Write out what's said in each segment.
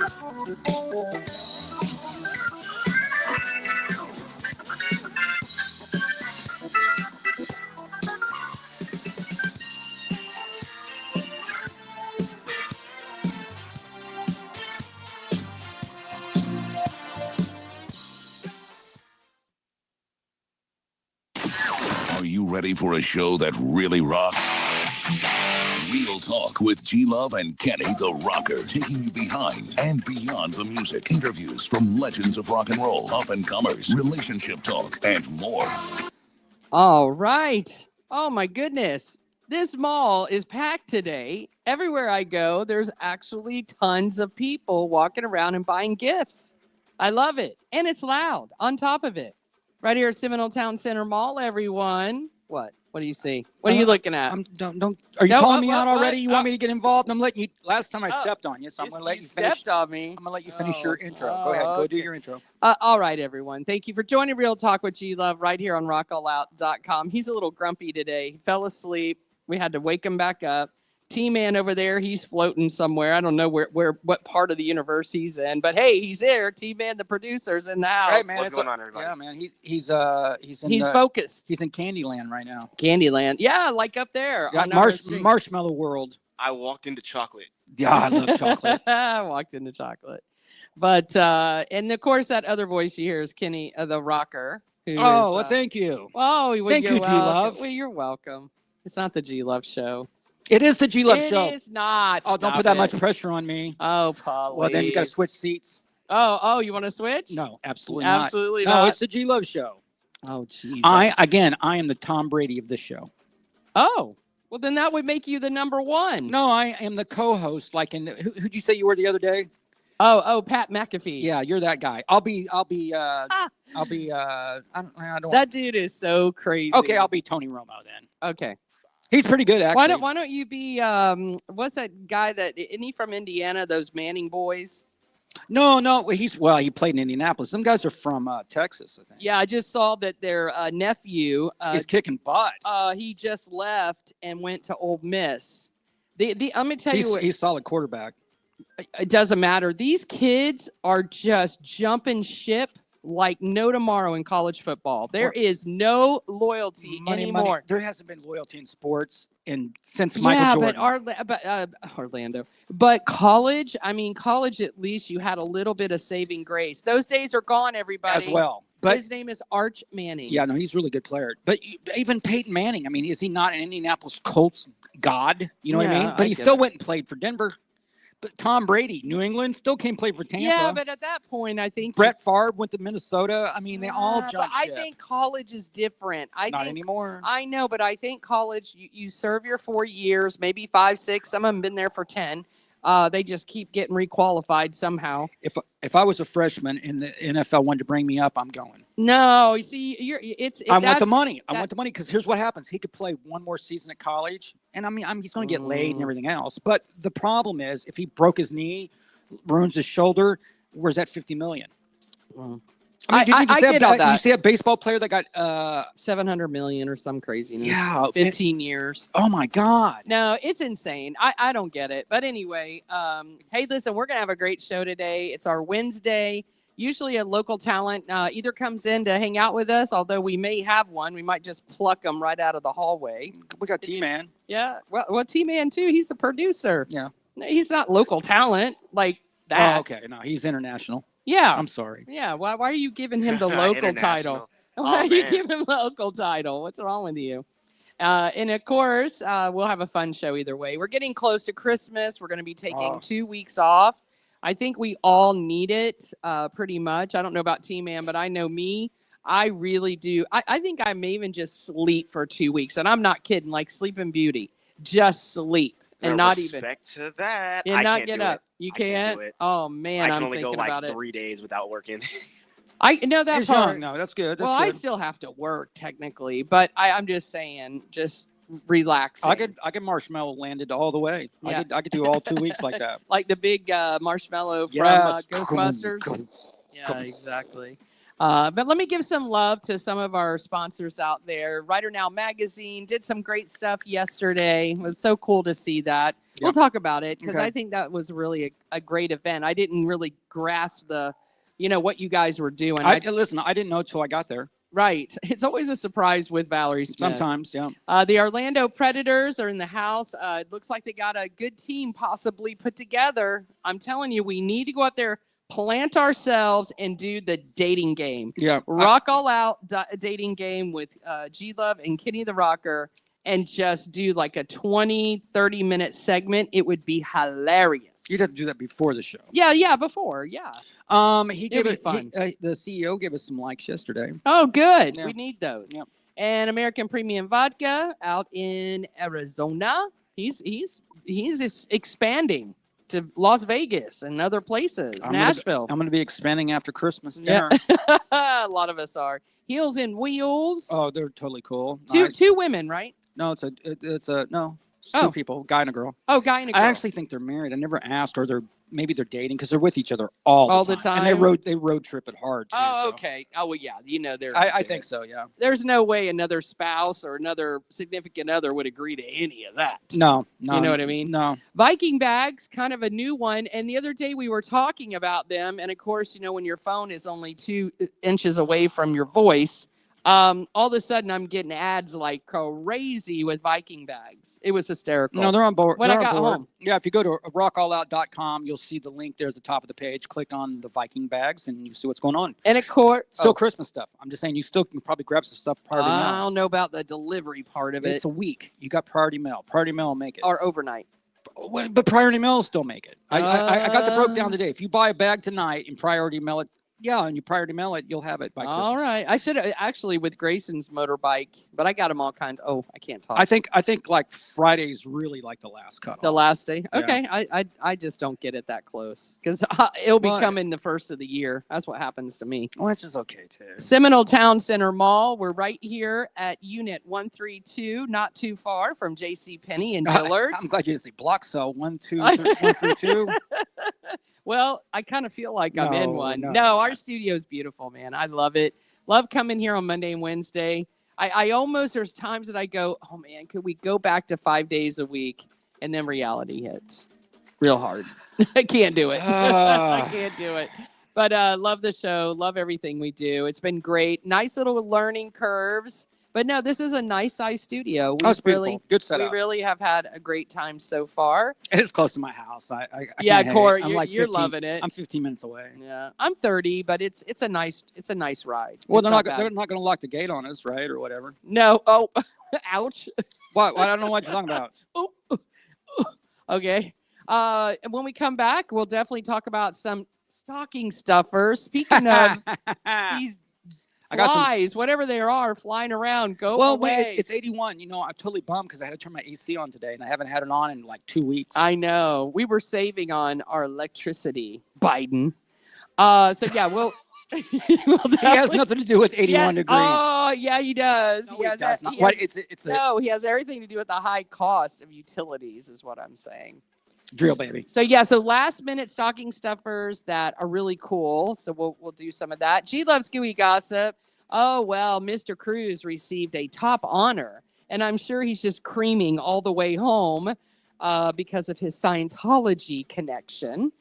Are you ready for a show that really rocks? Real Talk with G-Love and Kenny the Rocker, taking you behind and beyond the music. Interviews from legends of rock and roll, up-and-comers, relationship talk, and more. All right. Oh, my goodness. This mall is packed today. Everywhere I go, there's actually tons of people walking around and buying gifts. I love it. And it's loud on top of it. Right here at Seminole Town Center Mall, everyone. What? What do you see? What are you looking at? Are you calling me out already? You want me to get involved? I'm letting you. Last time I stepped on you, so I'm going to let you finish. Stepped on me. I'm going to let you finish your intro. Go ahead. Go do your intro. All right, everyone. Thank you for joining Real Talk with G-Love right here on RockAllOut.com. He's a little grumpy today. He fell asleep. We had to wake him back up. T-Man over there, he's floating somewhere. I don't know what part of the universe he's in, but hey, he's there. T-Man, the producer's in the house. Hey, man, what's going on, everybody? Yeah, man, he's focused. He's in Candyland right now. Candyland, yeah, like up there. Yeah, Marshmallow World. I walked into chocolate. Yeah, I love chocolate. I walked into chocolate, but and of course that other voice you hear is Kenny the Rocker. Well, thank you. Oh, thank you, G-Love. Well, you're welcome. It's not the G-Love show. It is the G-Love show. It is not. Oh, don't put that much pressure on me. Oh, please. Well, then you got to switch seats. Oh, you want to switch? No, absolutely not. Absolutely not. No, it's the G-Love show. Oh, jeez. I am the Tom Brady of this show. Oh, well, then that would make you the number one. No, I am the co-host. Like who'd you say you were the other day? Oh, Pat McAfee. Yeah, you're that guy. I don't. That dude is so crazy. Okay, I'll be Tony Romo then. Okay. He's pretty good, actually. Why don't you be what's that guy isn't he from Indiana? Those Manning boys. No. He played in Indianapolis. Some guys are from Texas, I think. Yeah, I just saw that their nephew is kicking butt. He just left and went to Ole Miss. Let me tell you, he's a solid quarterback. It doesn't matter. These kids are just jumping ship like no tomorrow in college football. There is no loyalty anymore. There hasn't been loyalty in sports since Michael Jordan. But Orlando. But college, college at least you had a little bit of saving grace. Those days are gone, everybody. As well. But his name is Arch Manning. Yeah, no, he's a really good player. But even Peyton Manning, is he not an Indianapolis Colts god? You know what I mean? But he still went and played for Denver. But Tom Brady, New England, still came play for Tampa. Yeah, but at that point, I think Brett Favre went to Minnesota. They all jumped ship. I think college is different. Not anymore. I know, but I think college, you serve your 4 years, maybe 5, 6. Some of them been there for 10. They just keep getting requalified somehow. If I was a freshman and the NFL wanted to bring me up, I'm going. No, you see, I want the money. I want the money because here's what happens: he could play one more season at college, and he's going to get laid and everything else. But the problem is, if he broke his knee, ruins his shoulder, where's that $50 million? I get all that. You see a baseball player that got $700 million or some craziness. Yeah, 15 years. Oh my God! No, it's insane. I don't get it. But anyway, hey, listen, we're gonna have a great show today. It's our Wednesday. Usually, a local talent either comes in to hang out with us, although we may have one. We might just pluck them right out of the hallway. We got T-Man. Yeah, well, T-Man too. He's the producer. Yeah, he's not local talent like that. Oh, okay. No, he's international. Yeah. I'm sorry. Yeah. Why are you giving him the local title? Why are you giving him local title? What's wrong with you? And of course, we'll have a fun show either way. We're getting close to Christmas. We're going to be taking 2 weeks off. I think we all need it pretty much. I don't know about T-Man, but I know me. I really do. I think I may even just sleep for 2 weeks. And I'm not kidding. Like Sleeping Beauty. Just sleep. And not even. Respect to that. And not get up. You can't? Can't do it. Oh, man. I can only go like 3 days without working. I know that He's part. young. No, that's good. Well, I still have to work technically, but I'm just saying, just relax. I could marshmallow landed all the way. Yeah. I could do all 2 weeks like that. Like the big marshmallow from Yes. Ghostbusters. Yeah, exactly. But let me give some love to some of our sponsors out there. Writer Now Magazine did some great stuff yesterday. It was so cool to see that. Yep. We'll talk about it because Okay. I think that was really a great event. I didn't really grasp what you guys were doing. Listen, I didn't know till I got there. Right. It's always a surprise with Valerie Smith. Sometimes, yeah. The Orlando Predators are in the house. It looks like they got a good team possibly put together. I'm telling you, we need to go out there, plant ourselves, and do the dating game. Yeah. RockAllOut dating game with G-Love and Kenny the Rocker, and just do like a 20, 30-minute segment. It would be hilarious. You'd have to do that before the show. Yeah, before, yeah. He It'll gave be it. fun. The CEO gave us some likes yesterday. Oh, good. Yeah. We need those. Yep. And American Premium Vodka out in Arizona. He's expanding to Las Vegas and other places. Nashville. I'm going to be expanding after Christmas dinner. Yeah. A lot of us are. Heels and Wheels. Oh, they're totally cool. Two Nice. women, right? No, it's Oh. two people, guy and a girl. Oh, guy and a girl. I actually think they're married. I never asked, or maybe they're dating because they're with each other all the time. And they road trip it hard too. Oh, so. okay. Oh, well, yeah. They're. I think so. Yeah. There's no way another spouse or another significant other would agree to any of that. No. You know what I mean? No. Viking bags, kind of a new one. And the other day we were talking about them. And of course, when your phone is only 2 inches away from your voice, all of a sudden I'm getting ads like crazy with Viking bags. It was hysterical. No, they're on board. When They're I on got board. home. Yeah, if you go to RockAllOut.com, you'll see the link there at the top of the page. Click on the Viking bags, and you see what's going on. And of course, Still Christmas stuff. I'm just saying you still can probably grab some stuff priority I mail. don't know about the delivery part of it. It's a week. You got priority mail. Priority mail will make it. Or overnight. But priority mail will still make it. I got the broke down today. If you buy a bag tonight and priority mail it, and you priority mail it, you'll have it by Christmas. All right. I should have actually with Grayson's motorbike, but I got him all kinds. Oh, I can't talk. I think like Friday's really like the last cut. The last day. Yeah. Okay. I just don't get it that close because it'll be Well, coming the first of the year. That's what happens to me. Well, that's just okay too. Seminole Town Center Mall. We're right here at Unit 132, not too far from J.C. Penney and Dillard's. I'm glad you didn't say block cell 1, 2, 3, 1 through 2. Well, I kind of feel like I'm in one. No. No, our studio's beautiful, man. I love it. Love coming here on Monday and Wednesday. I almost, there's times that I go, oh man, could we go back to 5 days a week? And then reality hits real hard. I can't do it. I can't do it. But love the show. Love everything we do. It's been great. Nice little learning curves. But no, this is a nice size studio. It's beautiful. Good setup. We really have had a great time so far. It's close to my house. I Yeah, can't hate. Corey, I'm you're, like you're 15 loving it. I'm 15 minutes away. Yeah, I'm 30, but it's a nice ride. Well, It's they're not bad. going to lock the gate on us, right, or whatever. No. Oh, ouch. What? I don't know what you're talking about. Okay. And when we come back, we'll definitely talk about some stocking stuffers. Speaking of these I got some. flies, whatever they are, flying around, go Well, away. wait, it's 81. I'm totally bummed because I had to turn my AC on today, and I haven't had it on in like 2 weeks. I know. We were saving on our electricity, Biden. So yeah, we'll. He has nothing to do with 81 degrees. Oh, yeah, he does. No, he has does not. he What? has- It's a no, he has everything to do with the high cost of utilities, is what I'm saying. drill, baby. So yeah, so last minute stocking stuffers that are really cool. So we'll do some of that. G loves gooey gossip. Oh well, Mr. Cruz received a top honor, and I'm sure he's just creaming all the way home because of his Scientology connection.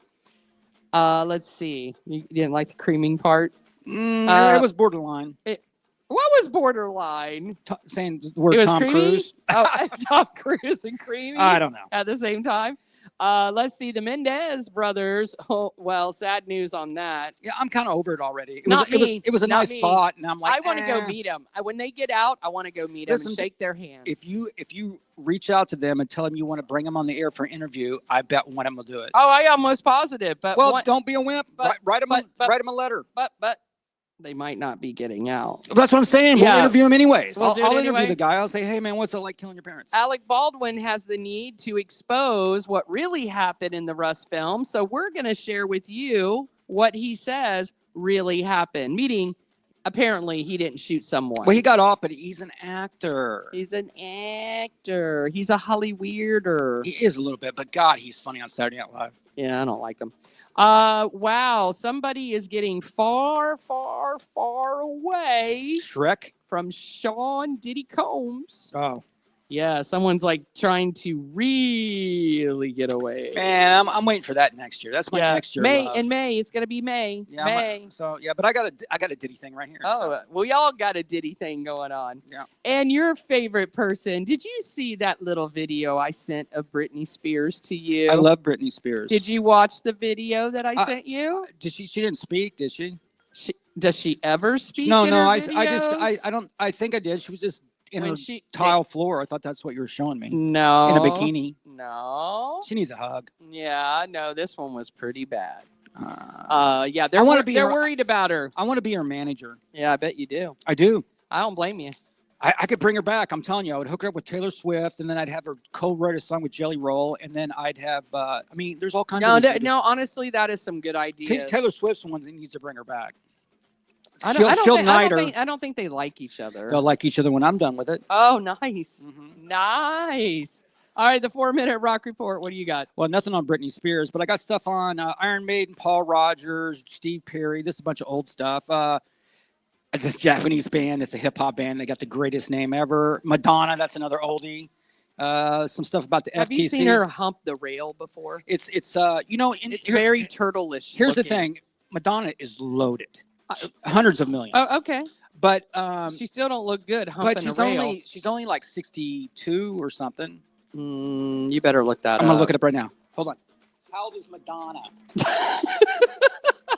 Let's see. You didn't like the creaming part? It was borderline. What was borderline? Saying the It word was Tom creamy? Cruise. Oh, Tom Cruise and creamy. I don't know. At the same time. Let's see, the Mendez brothers. Oh, well, sad news on that. Yeah, I'm kind of over it already. Not me. It was a Not nice me. thought, and I'm like, I want to go meet them. When they get out, I want to go meet them Listen, and shake their hands. If you reach out to them and tell them you want to bring them on the air for an interview, I bet one of them will do it. Oh, I am almost positive, but Well, don't be a wimp. but- write them but- a letter. but they might not be getting out. That's what I'm saying. Yeah. We'll interview him anyways. We'll do it I'll anyway. interview the guy. I'll say, hey man, what's it like killing your parents? Alec Baldwin has the need to expose what really happened in the Rust film, so we're going to share with you what he says really happened. Meaning, apparently, he didn't shoot someone. Well, he got off, but he's an actor. He's an actor. He's a Hollyweirder. He is a little bit, but God, he's funny on Saturday Night Live. Yeah, I don't like him. Wow. Somebody is getting far, far, far away Shrek. from Sean Diddy Combs. Oh. Yeah, someone's like trying to really get away. Man, I'm waiting for that next year. That's my next year. May love. in May. It's gonna be May. Yeah, May. But I got a Diddy thing right here. Oh, so. well, y'all got a Diddy thing going on. Yeah. And your favorite person? Did you see that little video I sent of Britney Spears to you? I love Britney Spears. Did you watch the video that I sent you? Did she? She didn't speak, did she? Does she ever speak? No, in no. her I don't. I think I did. She was just in When a tile floor. I thought that's what you were showing me. No. In a bikini. No. She needs a hug. Yeah, no. This one was pretty bad. Yeah, I wanna be they're her- worried about her. I want to be her manager. Yeah, I bet you do. I do. I don't blame you. I could bring her back. I'm telling you, I would hook her up with Taylor Swift, and then I'd have her co-write a song with Jelly Roll, and then I'd have. I mean, there's all kinds of. No. Honestly, that is some good ideas. Taylor Swift's the one that needs to bring her back. I don't think they like each other. They'll like each other when I'm done with it. Oh, nice. Mm-hmm. Nice. All right, the 4-minute rock report. What do you got? Well, nothing on Britney Spears, but I got stuff on Iron Maiden, Paul Rogers, Steve Perry. This is a bunch of old stuff. This Japanese band. It's a hip hop band. They got the greatest name ever. Madonna. That's another oldie. Some stuff about the FTC. Have you seen her hump the rail before? It's It's very turtle-ish. Here's the looking. thing. Madonna is loaded. Hundreds of millions. Oh, okay. But She still don't look good humping but a rail. she's only like 62 or something. You better look that up. I'm gonna look it up right now. Hold on. How old is Madonna?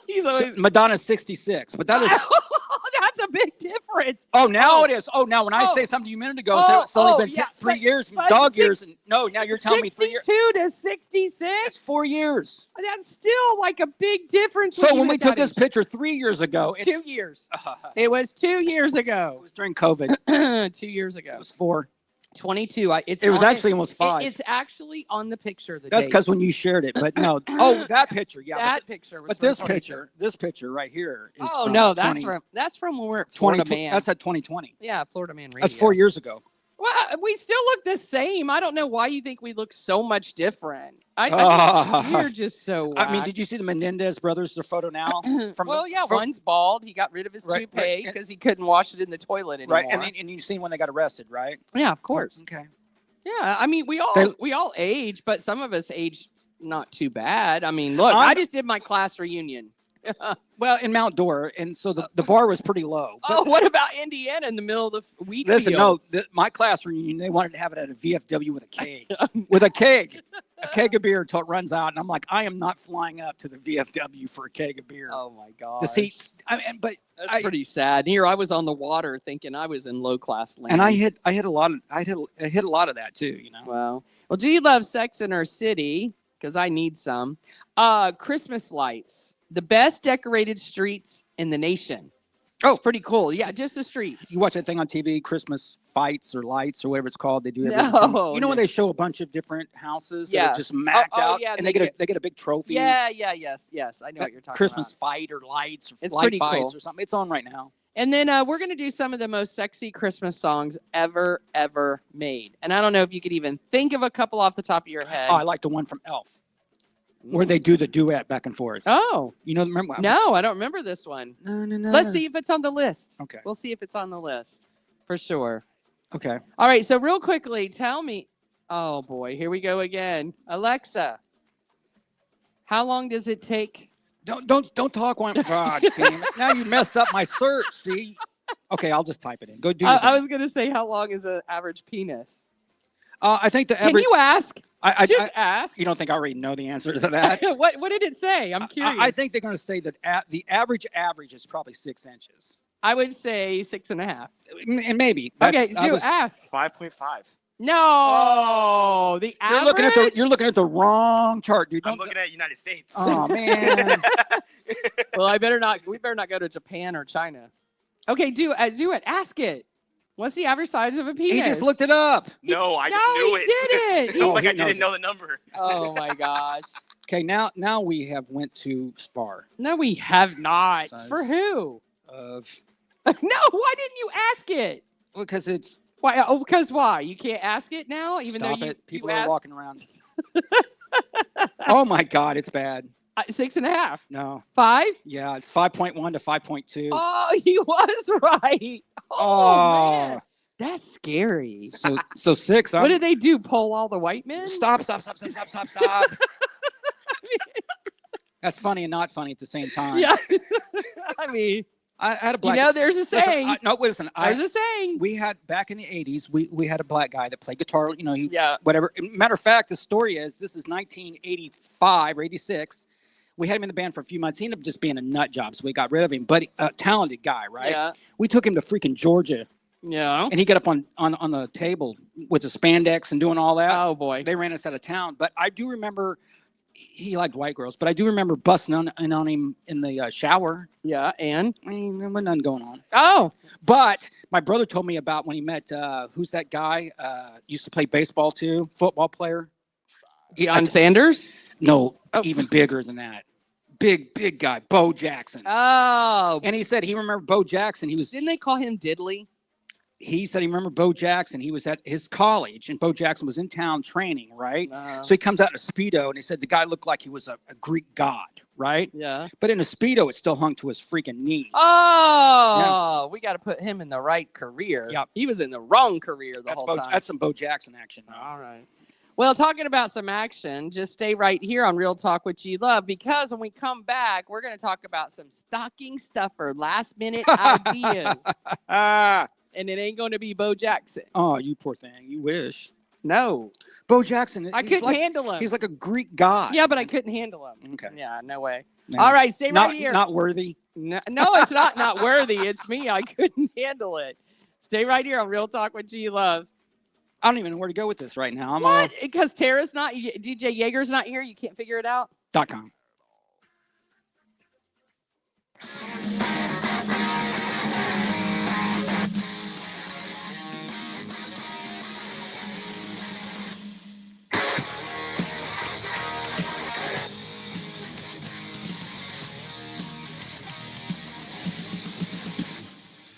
He's always. Madonna's 66, but that is. That's a big difference. Oh, now it is. Oh, now when I say something to you a minute ago, so it's only been 3 years, dog years. And no, now you're telling me 3 years. 62 to 66. It's 4 years. That's still like a big difference. So when we took this picture 3 years ago, it's 2 years. It was 2 years ago. It was during COVID. 2 years ago. It was 4. 22. It was actually almost 5. It's actually on the picture. That's because when you shared it, but no. Oh, that picture, yeah. That picture was. But this picture right here is. Oh from no, 20, that's from when we're at Florida Man. That's at 2020. Yeah, Florida Man Radio. That's 4 years ago. Well, we still look the same. I don't know why you think we look so much different. You're just so whack. I mean, did you see the Menendez brothers, their photo now? One's bald. He got rid of his toupee because he couldn't wash it in the toilet anymore. Right, and you've seen when they got arrested, right? Yeah, of course. Okay. Yeah, I mean, we all age, but some of us age not too bad. I mean, look, I just did my class reunion. Well, in Mount Dora, and so the bar was pretty low. Oh, what about Indiana in the middle of the wheat Listen, fields? no, my class reunion, they wanted to have it at a VFW with a keg. With a keg. A keg of beer until it runs out. And I'm like, I am not flying up to the VFW for a keg of beer. Oh, my God. The seats. That's pretty sad. Here, I was on the water thinking I was in low-class land. And I hit a lot of that, too, you know. Well, do you love Sex in Our City? Because I need some. Christmas lights. The best decorated streets in the nation. Oh, it's pretty cool. Yeah, just the streets. You watch that thing on TV, Christmas fights or lights or whatever it's called. They do it. No, you know when they show a bunch of different houses Yeah. that are just mapped out, yeah, and they get a big trophy. Yes. I know what you're talking Christmas about. fight or lights or It's light pretty fights cool. or something. It's on right now. And then we're going to do some of the most sexy Christmas songs ever made. And I don't know if you could even think of a couple off the top of your head. Oh, I like the one from Elf, where they do the duet back and forth. Oh. You know, remember? No, I don't remember this one. No. Let's see if it's on the list. Okay. We'll see if it's on the list for sure. Okay. All right. So real quickly, tell me. Oh, boy. Here we go again. Alexa, how long does it take? Don't talk one. God damn it. Now you messed up my search. See? Okay, I'll just type it in. Go do it. I was going to say, how long is an average penis? I think the Can average. you ask? Just ask. You don't think I already know the answer to that? What did it say? I'm curious. I think they're going to say that the average is probably 6 inches. I would say 6.5. And maybe. Okay, ask. 5.5. No, the average. You're looking at the wrong chart, dude. I'm looking at United States. Oh man. Well, we better not go to Japan or China. Okay, do it. Ask it. What's the average size of a penis? He just looked it up. No, I just knew it. He didn't. I didn't know the number. Oh my gosh. Okay, now we have went too far. No, we have not. Size For who? Of No, why didn't you ask it? because it's Why? Oh, because why? You can't ask it now, even stop though it. People you are asked. walking around. Oh my God, it's bad. 6.5. No. 5? Yeah, it's 5.1 to 5.2. Oh, he was right. Oh, man. That's scary. So 6. What did they do? Poll all the white men? Stop. That's funny and not funny at the same time. Yeah. I mean, I had a black. there's a saying. Listen. There's a saying. We had back in the 80s. We had a black guy that played guitar. Yeah. Whatever. Matter of fact, the story is this is 1985 or 86. We had him in the band for a few months. He ended up just being a nut job, so we got rid of him. But a talented guy, right? Yeah. We took him to freaking Georgia. Yeah. And he got up on the table with the spandex and doing all that. Oh boy. They ran us out of town. But I do remember he liked white girls. But I do remember busting on him in the shower. Yeah, and I mean, there was nothing going on. oh, But my brother told me about when he met who's that guy? Used to play baseball too, football player. Deion Sanders. No, Oh. even bigger than that. Big guy, Bo Jackson. Oh, And he said he remembered Bo Jackson. didn't they call him Diddley? He said he remembered Bo Jackson. He was at his college, and Bo Jackson was in town training, right? So he comes out in a Speedo, and he said the guy looked like he was a Greek god, right? Yeah. But in a Speedo, it still hung to his freaking knee. Oh, we got to put him in the right career. Yep. He was in the wrong career the whole time. That's some Bo Jackson action. All right. Well, talking about some action, just stay right here on Real Talk with G Love, because when we come back, we're going to talk about some stocking stuffer, last minute ideas. And it ain't going to be Bo Jackson. Oh, you poor thing. You wish. No. Bo Jackson. I couldn't handle him. He's like a Greek god. Yeah, but I couldn't handle him. Okay. Yeah, no way. Yeah. All right, stay right here. Not worthy. No, it's not worthy. It's me. I couldn't handle it. Stay right here on Real Talk with G Love. I don't even know where to go with this right now. What? Because Tara's not, DJ Yeager's not here. You can't figure it out? .com.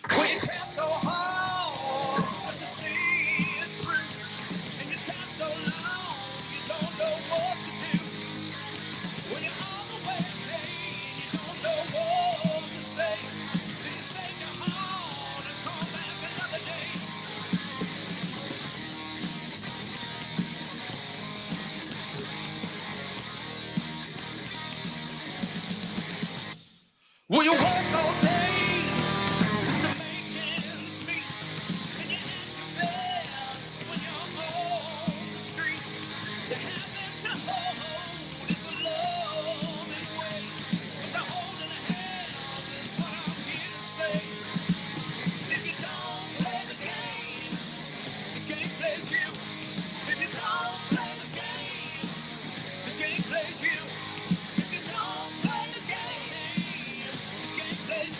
We try so hard just to see it through, and you try so long you don't know what to do. When you're on the way pain, you don't know what to say. Then you say you're on and call back another day. Will you work all day?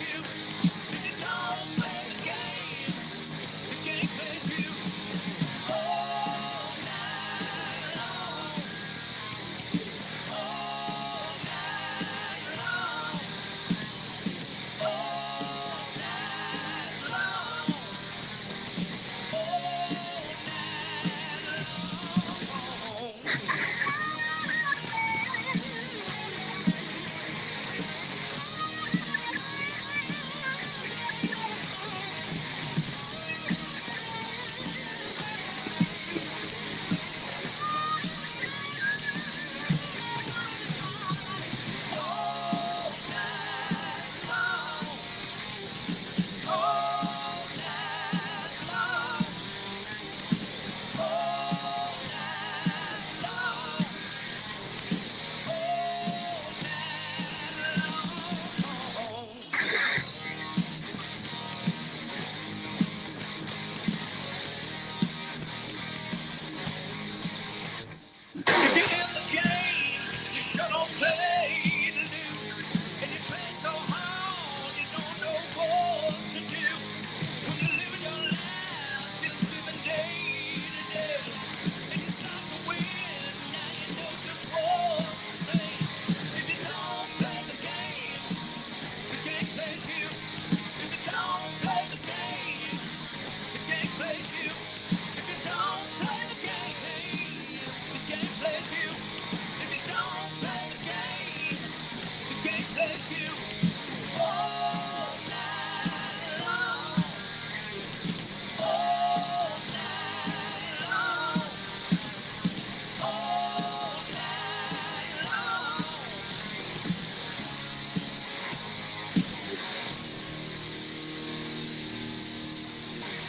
You.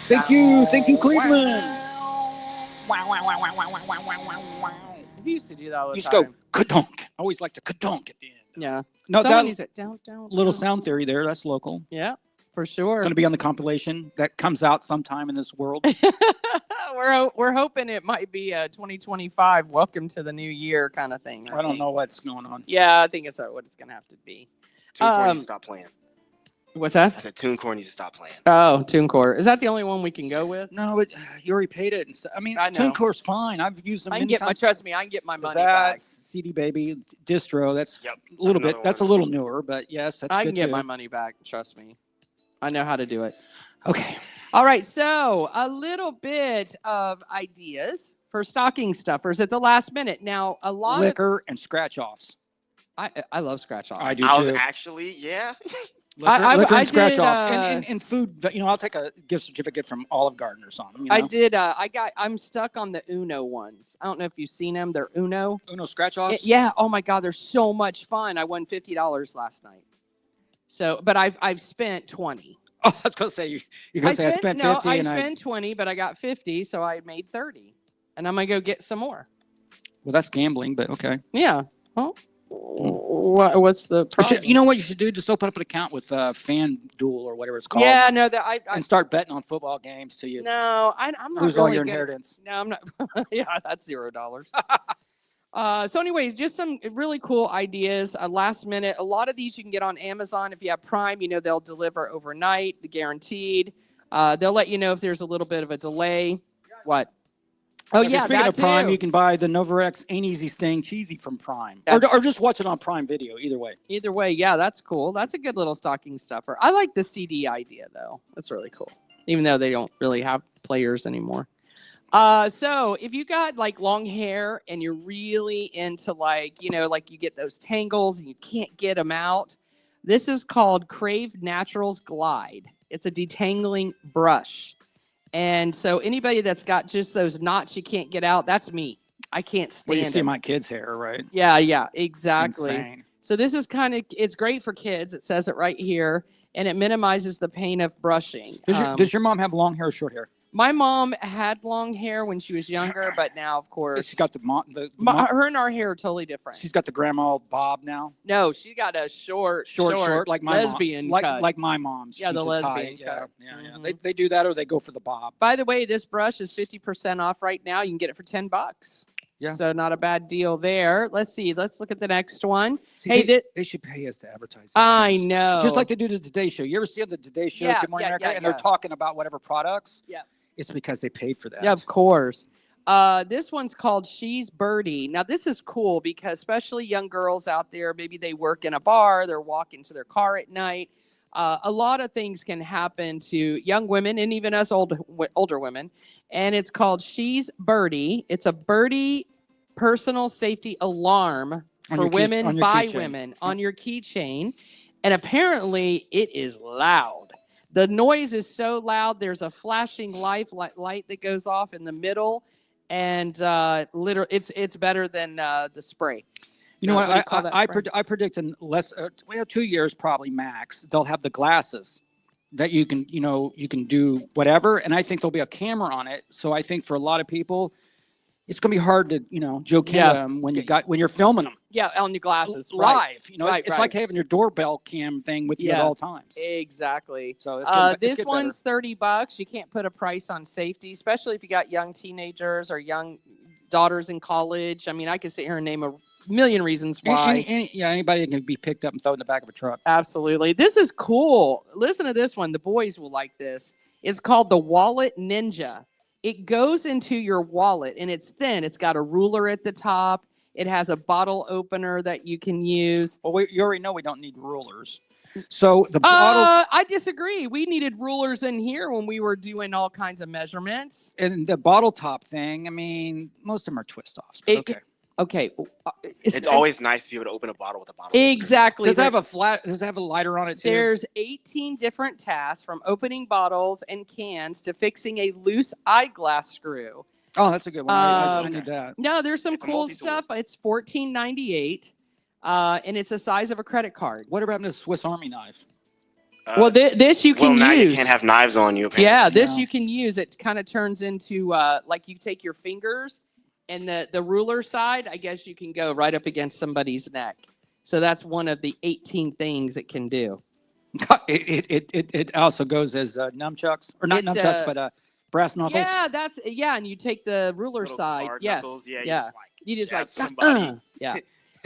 Thank you, Cleveland. Wow, wow, wow, wow, wow, wow, wow, wow, wow. We used to do that all the You used time. to go ka-dunk. I always like the ka-dunk at the end. Yeah. No, Someone that used it. Don't. little sound theory there. That's local. Yeah, for sure. Going to be on the compilation that comes out sometime in this world. We're hoping it might be a 2025 welcome to the new year kind of thing. I don't know what's going on. Yeah, I think it's what it's going to have to be. TuneCore needs to stop playing. What's that? I said TuneCore needs to stop playing. Oh, TuneCore. Is that the only one we can go with? No, but you already paid it. And I mean, I know. TuneCore's fine. I've used them I can many get times. trust me, I can get my money back. That's CD Baby distro. That's Yep. a little bit. Another That's a one. little newer, but yes, that's I good can get too. my money back. Trust me. I know how to do it. Okay. All right. So a little bit of ideas for stocking stuffers at the last minute. Now, a lot Liquor and scratch offs. I love scratch offs. I do I was too. actually, yeah. Liquor, I and scratch did, offs and food. You know, I'll take a gift certificate from Olive Garden or something. You know? I did. I'm stuck on the Uno ones. I don't know if you've seen them. They're Uno. Uno scratch offs. Yeah. Oh my God, they're so much fun. I won $50 last night. So, but I've spent 20. Oh, I was gonna say you're gonna say I spent 50 I and spent 20, but I got 50, so I made 30, and I'm gonna go get some more. Well, that's gambling, but okay. Yeah. Well, what's the problem? You know what you should do? Just open up an account with FanDuel or whatever it's called. Yeah. No. That I and start betting on football games till you no. I'm not lose really all your good. inheritance. No, I'm not. Yeah, that's $0. So anyways, just some really cool ideas. Last minute. A lot of these you can get on Amazon. If you have Prime, you know they'll deliver overnight, guaranteed. They'll let you know if there's a little bit of a delay. What? Oh yeah, Speaking that of Prime, too. you can buy the Novarex Ain't Easy Staying Cheesy from Prime, That's- or just watch it on Prime Video. Either way. Either way, yeah, that's cool. That's a good little stocking stuffer. I like the CD idea though. That's really cool. Even though they don't really have players anymore. So if you got like long hair and you're really into like you get those tangles and you can't get them out, this is called Crave Naturals Glide. It's a detangling brush. And so anybody that's got just those knots you can't get out, that's me. I can't stand Well, you see it. my kids' hair, right? Yeah, exactly. Insane. So this is it's great for kids. It says it right here, and it minimizes the pain of brushing. Does your mom have long hair or short hair? My mom had long hair when she was younger, but now, of course, She's got the her and our hair are totally different. She's got the grandma bob now. No, she got a short, Like my lesbian mom. cut. Like my mom. She Yeah, the keeps it tight. lesbian cut. Yeah. Mhm. They do that or they go for the bob. By the way, this brush is 50% off right now. You can get it for $10. Yeah. So not a bad deal there. Let's see. Let's look at the next one. See, Hey, they should pay us to advertise. These I things. know. Just like they do the Today Show. You ever see the Today Show, Yeah, Good Morning yeah, America, yeah, and they're yeah. talking about whatever products? Yeah. It's because they paid for that. Yeah, of course. This one's called She's Birdie. Now, this is cool because especially young girls out there, maybe they work in a bar, they're walking to their car at night. A lot of things can happen to young women and even us older women. And it's called She's Birdie. It's a birdie personal safety alarm for women by women on your keychain. And apparently it is loud. The noise is so loud. There's a flashing light that goes off in the middle. And literally, it's better than the spray. You know What do you what? call that spray? I predict in less, 2 years probably max. They'll have the glasses that you can do whatever, and I think there'll be a camera on it. So I think for a lot of people, it's gonna be hard to Joe Kim them when you're filming them. Yeah, on your glasses. Live. Right. It's like having your doorbell cam thing with you at all times. Exactly. So this one's $30. You can't put a price on safety, especially if you got young teenagers or young daughters in college. I mean, I could sit here and name a million reasons why. Anybody can be picked up and thrown in the back of a truck. Absolutely. This is cool. Listen to this one. The boys will like this. It's called the Wallet Ninja. It goes into your wallet and it's thin. It's got a ruler at the top. It has a bottle opener that you can use. Well, you already know we don't need rulers. So the bottle. I disagree. We needed rulers in here when we were doing all kinds of measurements. And the bottle top thing, I mean, most of them are twist offs. Okay. Okay. It's always nice to be able to open a bottle with a bottle opener. Exactly. Does it have a flat? Does it have a lighter on it too? There's 18 different tasks from opening bottles and cans to fixing a loose eyeglass screw. Oh, that's a good one. I need that. No, there's some It's a cool multi-tool. stuff. It's $14.98, and it's the size of a credit card. What about this Swiss Army knife? Well, this you can now use. you can't have knives on you. Apparently. Yeah, this Yeah. you can use. It kind of turns into like you take your fingers and the ruler side, I guess you can go right up against somebody's neck. So that's one of the 18 things it can do. It also goes as nunchucks, or not It's, nunchucks, but brass knuckles. Yeah, and you take the ruler Little side. card Yes. knuckles. Yeah. Yeah. You just You like just like jab somebody. yeah.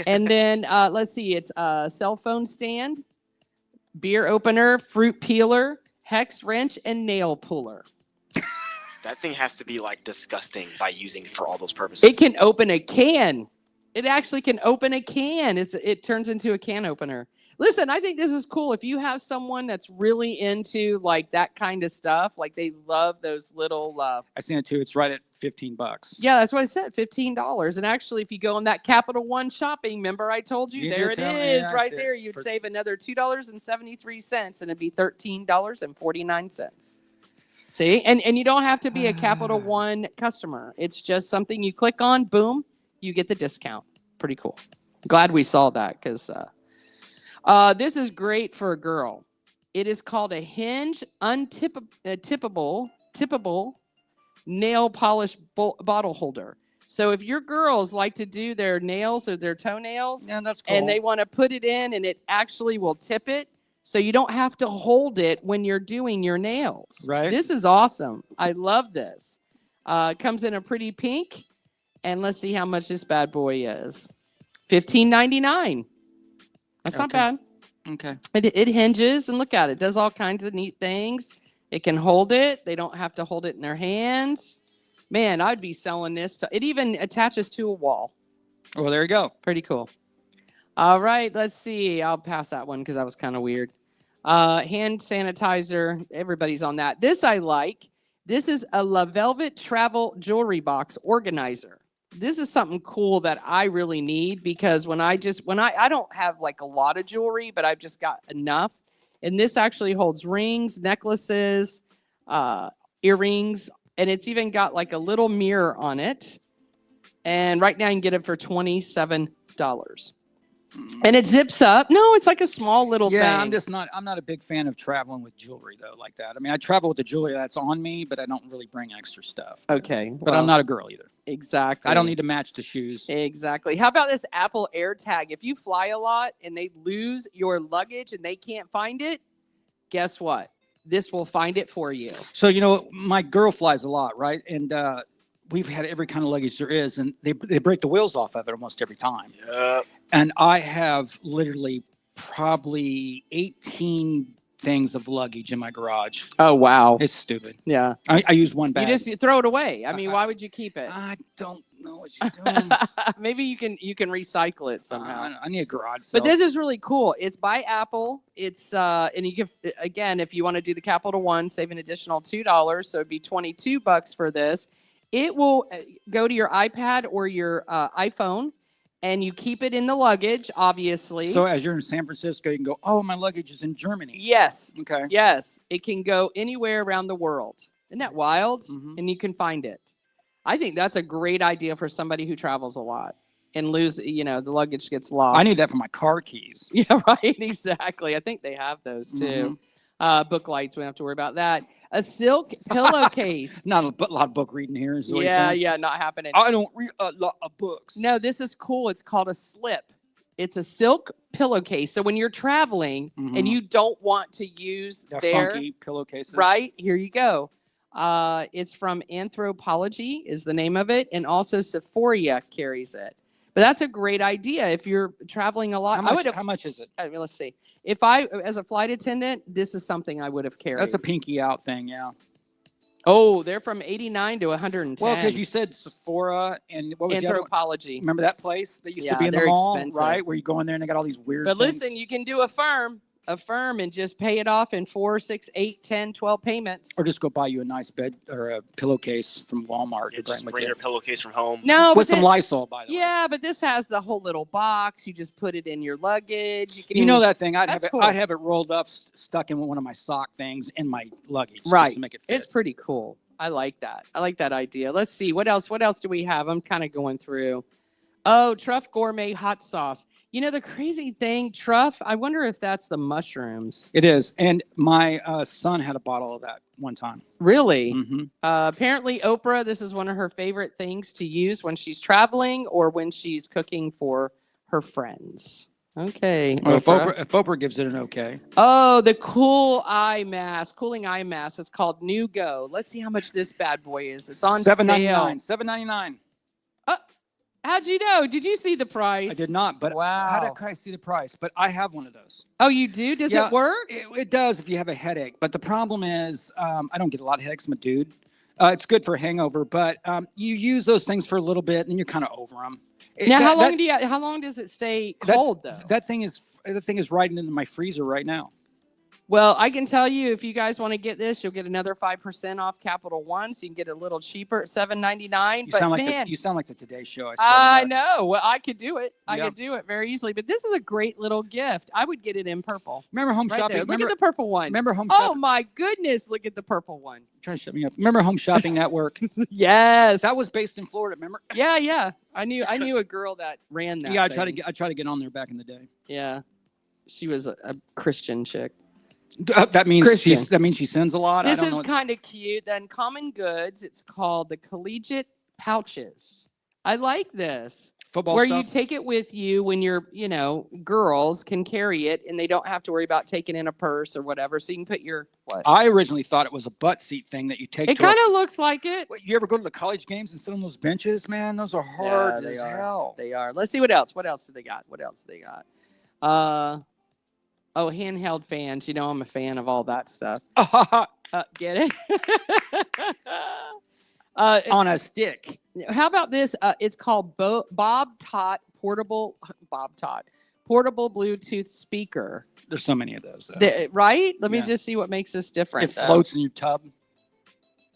And then let's see, it's a cell phone stand, beer opener, fruit peeler, hex wrench, and nail puller. That thing has to be like disgusting by using for all those purposes. It can open a can. It actually can open a can. It turns into a can opener. Listen, I think this is cool. If you have someone that's really into like that kind of stuff, like they love those little. I seen it too. It's right at $15. Yeah, that's what I said, $15. And actually, if you go on that Capital One shopping, remember I told you, You there did it tell me, is, yeah, I right see it. there. You'd For- save another $2.73, and it'd be $13.49. See, and you don't have to be a Capital One customer. It's just something you click on, boom, you get the discount. Pretty cool. Glad we saw that because this is great for a girl. It is called a hinge tippable nail polish bottle holder. So if your girls like to do their nails or their toenails, Yeah, that's cool. and they want to put it in, and it actually will tip it, so you don't have to hold it when you're doing your nails. Right. This is awesome. I love this. Comes in a pretty pink, and let's see how much this bad boy is. $15.99. That's not Okay. bad. Okay. It hinges, and look at it. Does all kinds of neat things. It can hold it. They don't have to hold it in their hands. Man, I'd be selling this. It even attaches to a wall. Well, there you go. Pretty cool. All right, let's see. I'll pass that one because that was kind of weird. Hand sanitizer. Everybody's on that. This I like. This is a La Velvet Travel Jewelry Box Organizer. This is something cool that I really need because I don't have like a lot of jewelry, but I've just got enough. And this actually holds rings, necklaces, earrings, and it's even got like a little mirror on it. And right now you can get it for $27. And it zips up. No, it's like a small little thing. Yeah, I'm not a big fan of traveling with jewelry though, like that. I mean, I travel with the jewelry that's on me, but I don't really bring extra stuff. Okay. But I'm not a girl either. Exactly. I don't need to match the shoes. Exactly. How about this Apple AirTag? If you fly a lot and they lose your luggage and they can't find it, guess what? This will find it for you. So, my girl flies a lot, right? And we've had every kind of luggage there is, and they break the wheels off of it almost every time. Yep. And I have literally probably 18 things of luggage in my garage. Oh, wow. It's stupid. Yeah. I use one bag. You throw it away. I mean, why would you keep it? I don't know what you're doing. Maybe you can recycle it somehow. I need a garage. But this is really cool. It's by Apple. It's and you can, again, if you want to do the Capital One, save an additional $2, so it'd be $22 for this. It will go to your iPad or your iPhone, and you keep it in the luggage, obviously. So as you're in San Francisco, you can go, oh, my luggage is in Germany. Yes. Okay. Yes. It can go anywhere around the world. Isn't that wild? Mhm. And you can find it. I think that's a great idea for somebody who travels a lot and the luggage gets lost. I need that for my car keys. Yeah, right. Exactly. I think they have those too. Book lights. We don't have to worry about that. A silk pillowcase. Not a lot of book reading here. Is what you're saying? Yeah, not happening. I don't read a lot of books. No, this is cool. It's called a slip. It's a silk pillowcase. So when you're traveling and you don't want to use They're their funky pillowcases. right, here you go. It's from Anthropology is the name of it, and also Sephora carries it. But that's a great idea if you're traveling a lot. How much is it? Let's see. If I, as a flight attendant, this is something I would have carried. That's a pinky out thing, yeah. Oh, they're from 89 to 110. Well, because you said Sephora and what was the other one? Anthropology. Remember that place that used to Yeah, be in the they're mall, expensive. right? Where you go in there and they got all these weird But things. listen, you can do a a firm and just pay it off in 4, 6, 8, 10, 12 payments. Or just go buy you a nice bed or a pillowcase from Walmart. Yeah, just bring your pillowcase from home. No, with some Lysol, by the way. Yeah, but this has the whole little box. You just put it in your luggage. You know that thing? That's cool. I'd have it rolled up, stuck in one of my sock things in my luggage. Right. Just to make it fit. It's pretty cool. I like that. I like that idea. Let's see. What else do we have? I'm kind of going through. Oh, Truff Gourmet Hot Sauce. You know, the crazy thing, Truff, I wonder if that's the mushrooms. It is. And my son had a bottle of that one time. Really? Mm-hmm. Apparently, Oprah, this is one of her favorite things to use when she's traveling or when she's cooking for her friends. Okay. Well, if Oprah gives it an okay. Oh, the cooling eye mask. It's called New Go. Let's see how much this bad boy is. It's on $7.99. sale. $7.99. How'd you know? Did you see the price? I did not, but wow. How did I see the price? But I have one of those. Oh, you do? Does it work? It does if you have a headache. But the problem is I don't get a lot of headaches. I'm a dude. It's good for a hangover, but you use those things for a little bit and you're kind of over them. Now, how long does it stay cold though? That thing is right into my freezer right now. Well, I can tell you, if you guys want to get this, you'll get another 5% off Capital One, so you can get a little cheaper at $7.99. You sound like the Today Show. I know. Well, I could do it. I could do it very easily. But this is a great little gift. I would get it in purple. Remember home shopping? There. Look at the purple one. Remember home shopping? Oh my goodness! Look at the purple one. Try to shut me up. Remember Home Shopping Network? Yes. That was based in Florida. Remember? Yeah. I knew a girl that ran that. Yeah, thing. I tried to get on there back in the day. Yeah, she was a Christian chick. That means she sins a lot. This is kind of cute. Then Common Goods. It's called the Collegiate Pouches. I like this. Football where stuff? You take it with you when you're, girls can carry it and they don't have to worry about taking in a purse or whatever. So you can put your what? I originally thought it was a butt seat thing that you take. It kind of looks like it. You ever go to the college games and sit on those benches, man? Those are hard as hell. They are. Let's see what else. What else do they got? Handheld fans. You know, I'm a fan of all that stuff. Get it? On a stick. How about this? It's called Bob Tot Portable Bluetooth speaker. There's so many of those. Right? Let me just see what makes this different. It floats in your tub.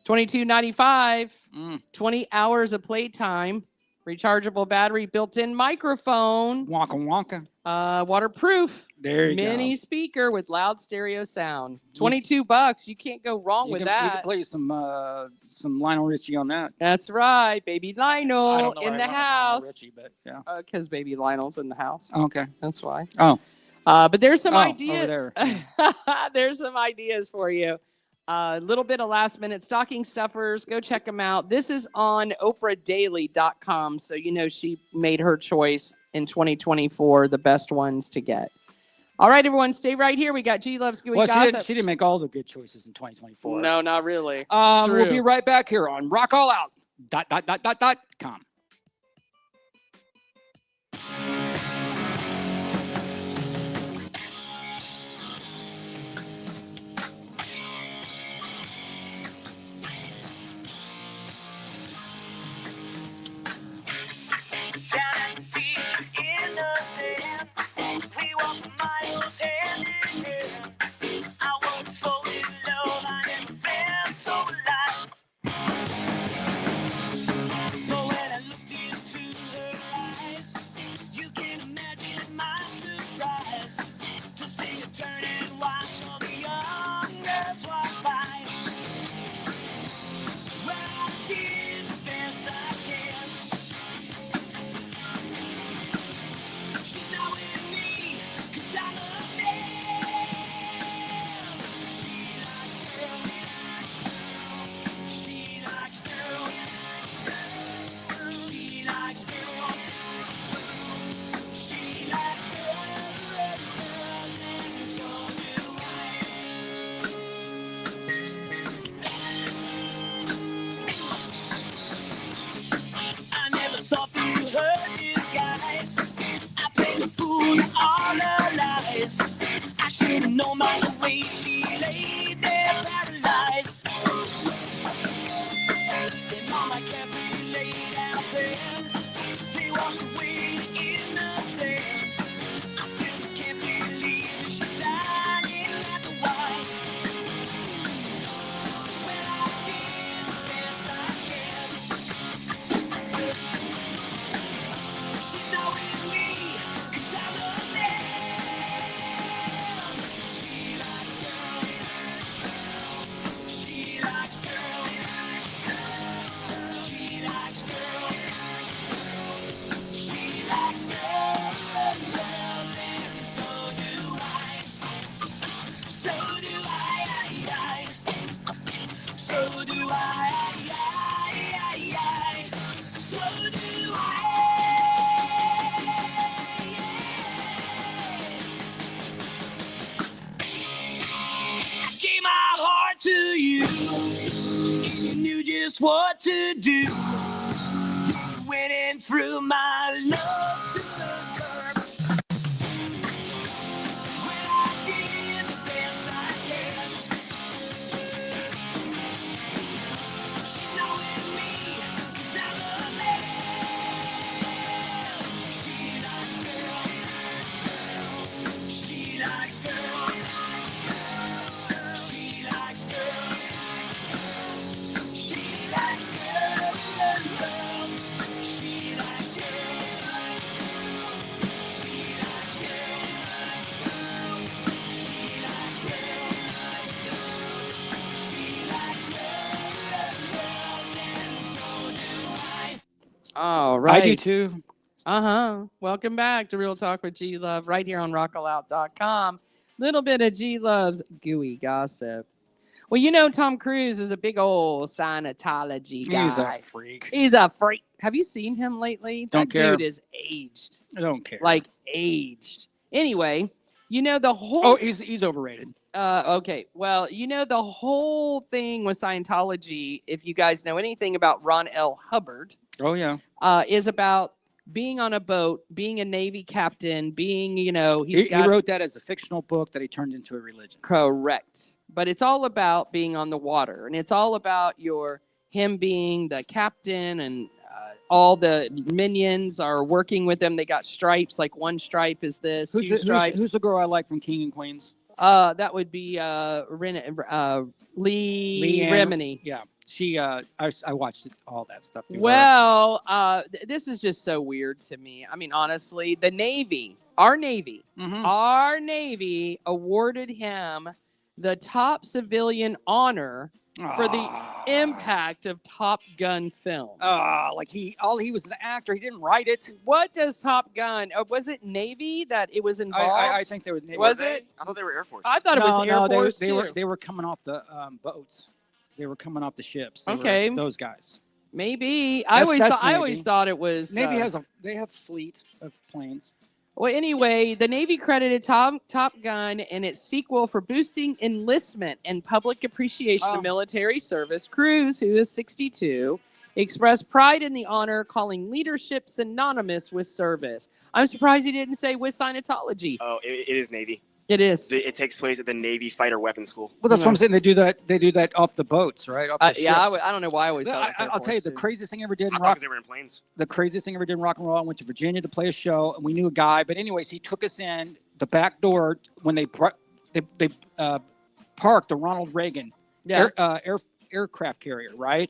$22.95. 20 hours of playtime. Rechargeable battery, built-in microphone. Wonka. Waterproof. There you go. Mini speaker with loud stereo sound. $22. You can't go wrong with that. You can play some Lionel Richie on that. That's right, baby Lionel in the house. Richie, but yeah. Because baby Lionel's in the house. Okay. That's why. Oh. But there's some ideas. Over there. There's some ideas for you. A little bit of last minute stocking stuffers. Go check them out. This is on oprahdaily.com. So, she made her choice in 2024, the best ones to get. All right, everyone, stay right here. We got G Loves Gooey Gossip. She didn't make all the good choices in 2024. No, not really. We'll be right back here on RockAllOut.com. No matter the way she lay there paralyzed. Then mama carefully laid out plans. They walked away in the sand. I still can't believe that she died. you. You knew just what to do. You went in through my love to the curb. When I did the best I can. She's knowing me, 'cause I'm a man. She likes girls. She likes girls. She likes girls. She likes girls. She likes girls. She likes girls. She likes girls. She likes girls. And so do I. All right. I do too. Welcome back to Real Talk with G Love right here on RockAllOut.com. Little bit of G Love's gooey gossip. Well, you know Tom Cruise is a big old Scientology guy. He's a freak. He's a freak. Have you seen him lately? Don't that care. dude is aged. I don't care. Like aged. Anyway, you know the whole oh, he's overrated. okay. Well, you know the whole thing with Scientology, if you guys know anything about Ron L. Hubbard, Oh yeah. is about being on a boat, being a Navy captain, being, you know, He got wrote that as a fictional book that he turned into a religion. correct. But it's all about being on the water, and it's all about him being the captain, and all the minions are working with him. They got stripes, like one stripe is this, two stripes. Who's the girl I like from King and Queens? That would be Lee Leanne- Remini. Yeah, she. I watched all that stuff. through her. Well, this is just so weird to me. I mean, honestly, the Navy, our Navy awarded him the top civilian honor for the impact of Top Gun film. Like he was an actor. He didn't write it. What does Top Gun? Was it Navy that it was involved? I think they were. Was Were they? it? I thought they were Air Force. I thought it was Air Force too. they were coming off the boats. They were coming off the ships. They were Okay. those guys. Maybe That's I always Navy. thought it was. Navy they have fleet of planes. Well, anyway, the Navy credited Top Gun and its sequel for boosting enlistment and public appreciation Oh. of military service. Cruise, who is 62, expressed pride in the honor, calling leadership synonymous with service. I'm surprised he didn't say with Scientology. Oh, it is Navy. It is. It takes place at the Navy Fighter Weapons School. Well, that's what I'm saying. They do that off the boats, right? Off the Yeah, ships. I don't know why I always thought it was Air I'll tell you Force, the too. craziest thing I ever did in I rock. thought they were in planes. The craziest thing I ever did in rock and roll. I went to Virginia to play a show, and we knew a guy. But anyways, he took us in the back door when they parked the Ronald Reagan Yeah. aircraft carrier, right?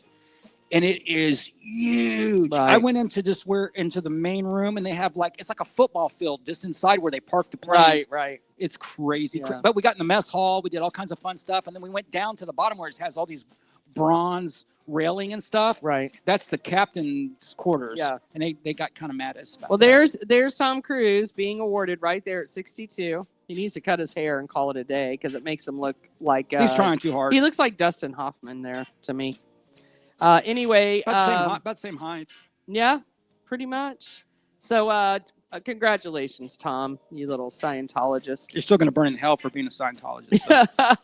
And it is huge. Right. I went into the main room, and they have it's like a football field just inside where they park the planes. Right. It's crazy. Yeah. But we got in the mess hall. We did all kinds of fun stuff, and then we went down to the bottom where it has all these bronze railing and stuff. Right. That's the captain's quarters. Yeah. And they got kind of mad at us about Well, that. there's Tom Cruise being awarded right there at 62. He needs to cut his hair and call it a day because it makes him look like He's trying too hard. He looks like Dustin Hoffman there to me. Anyway, About the same height. yeah, pretty much. So, congratulations, Tom, you little Scientologist. You're still going to burn in hell for being a Scientologist.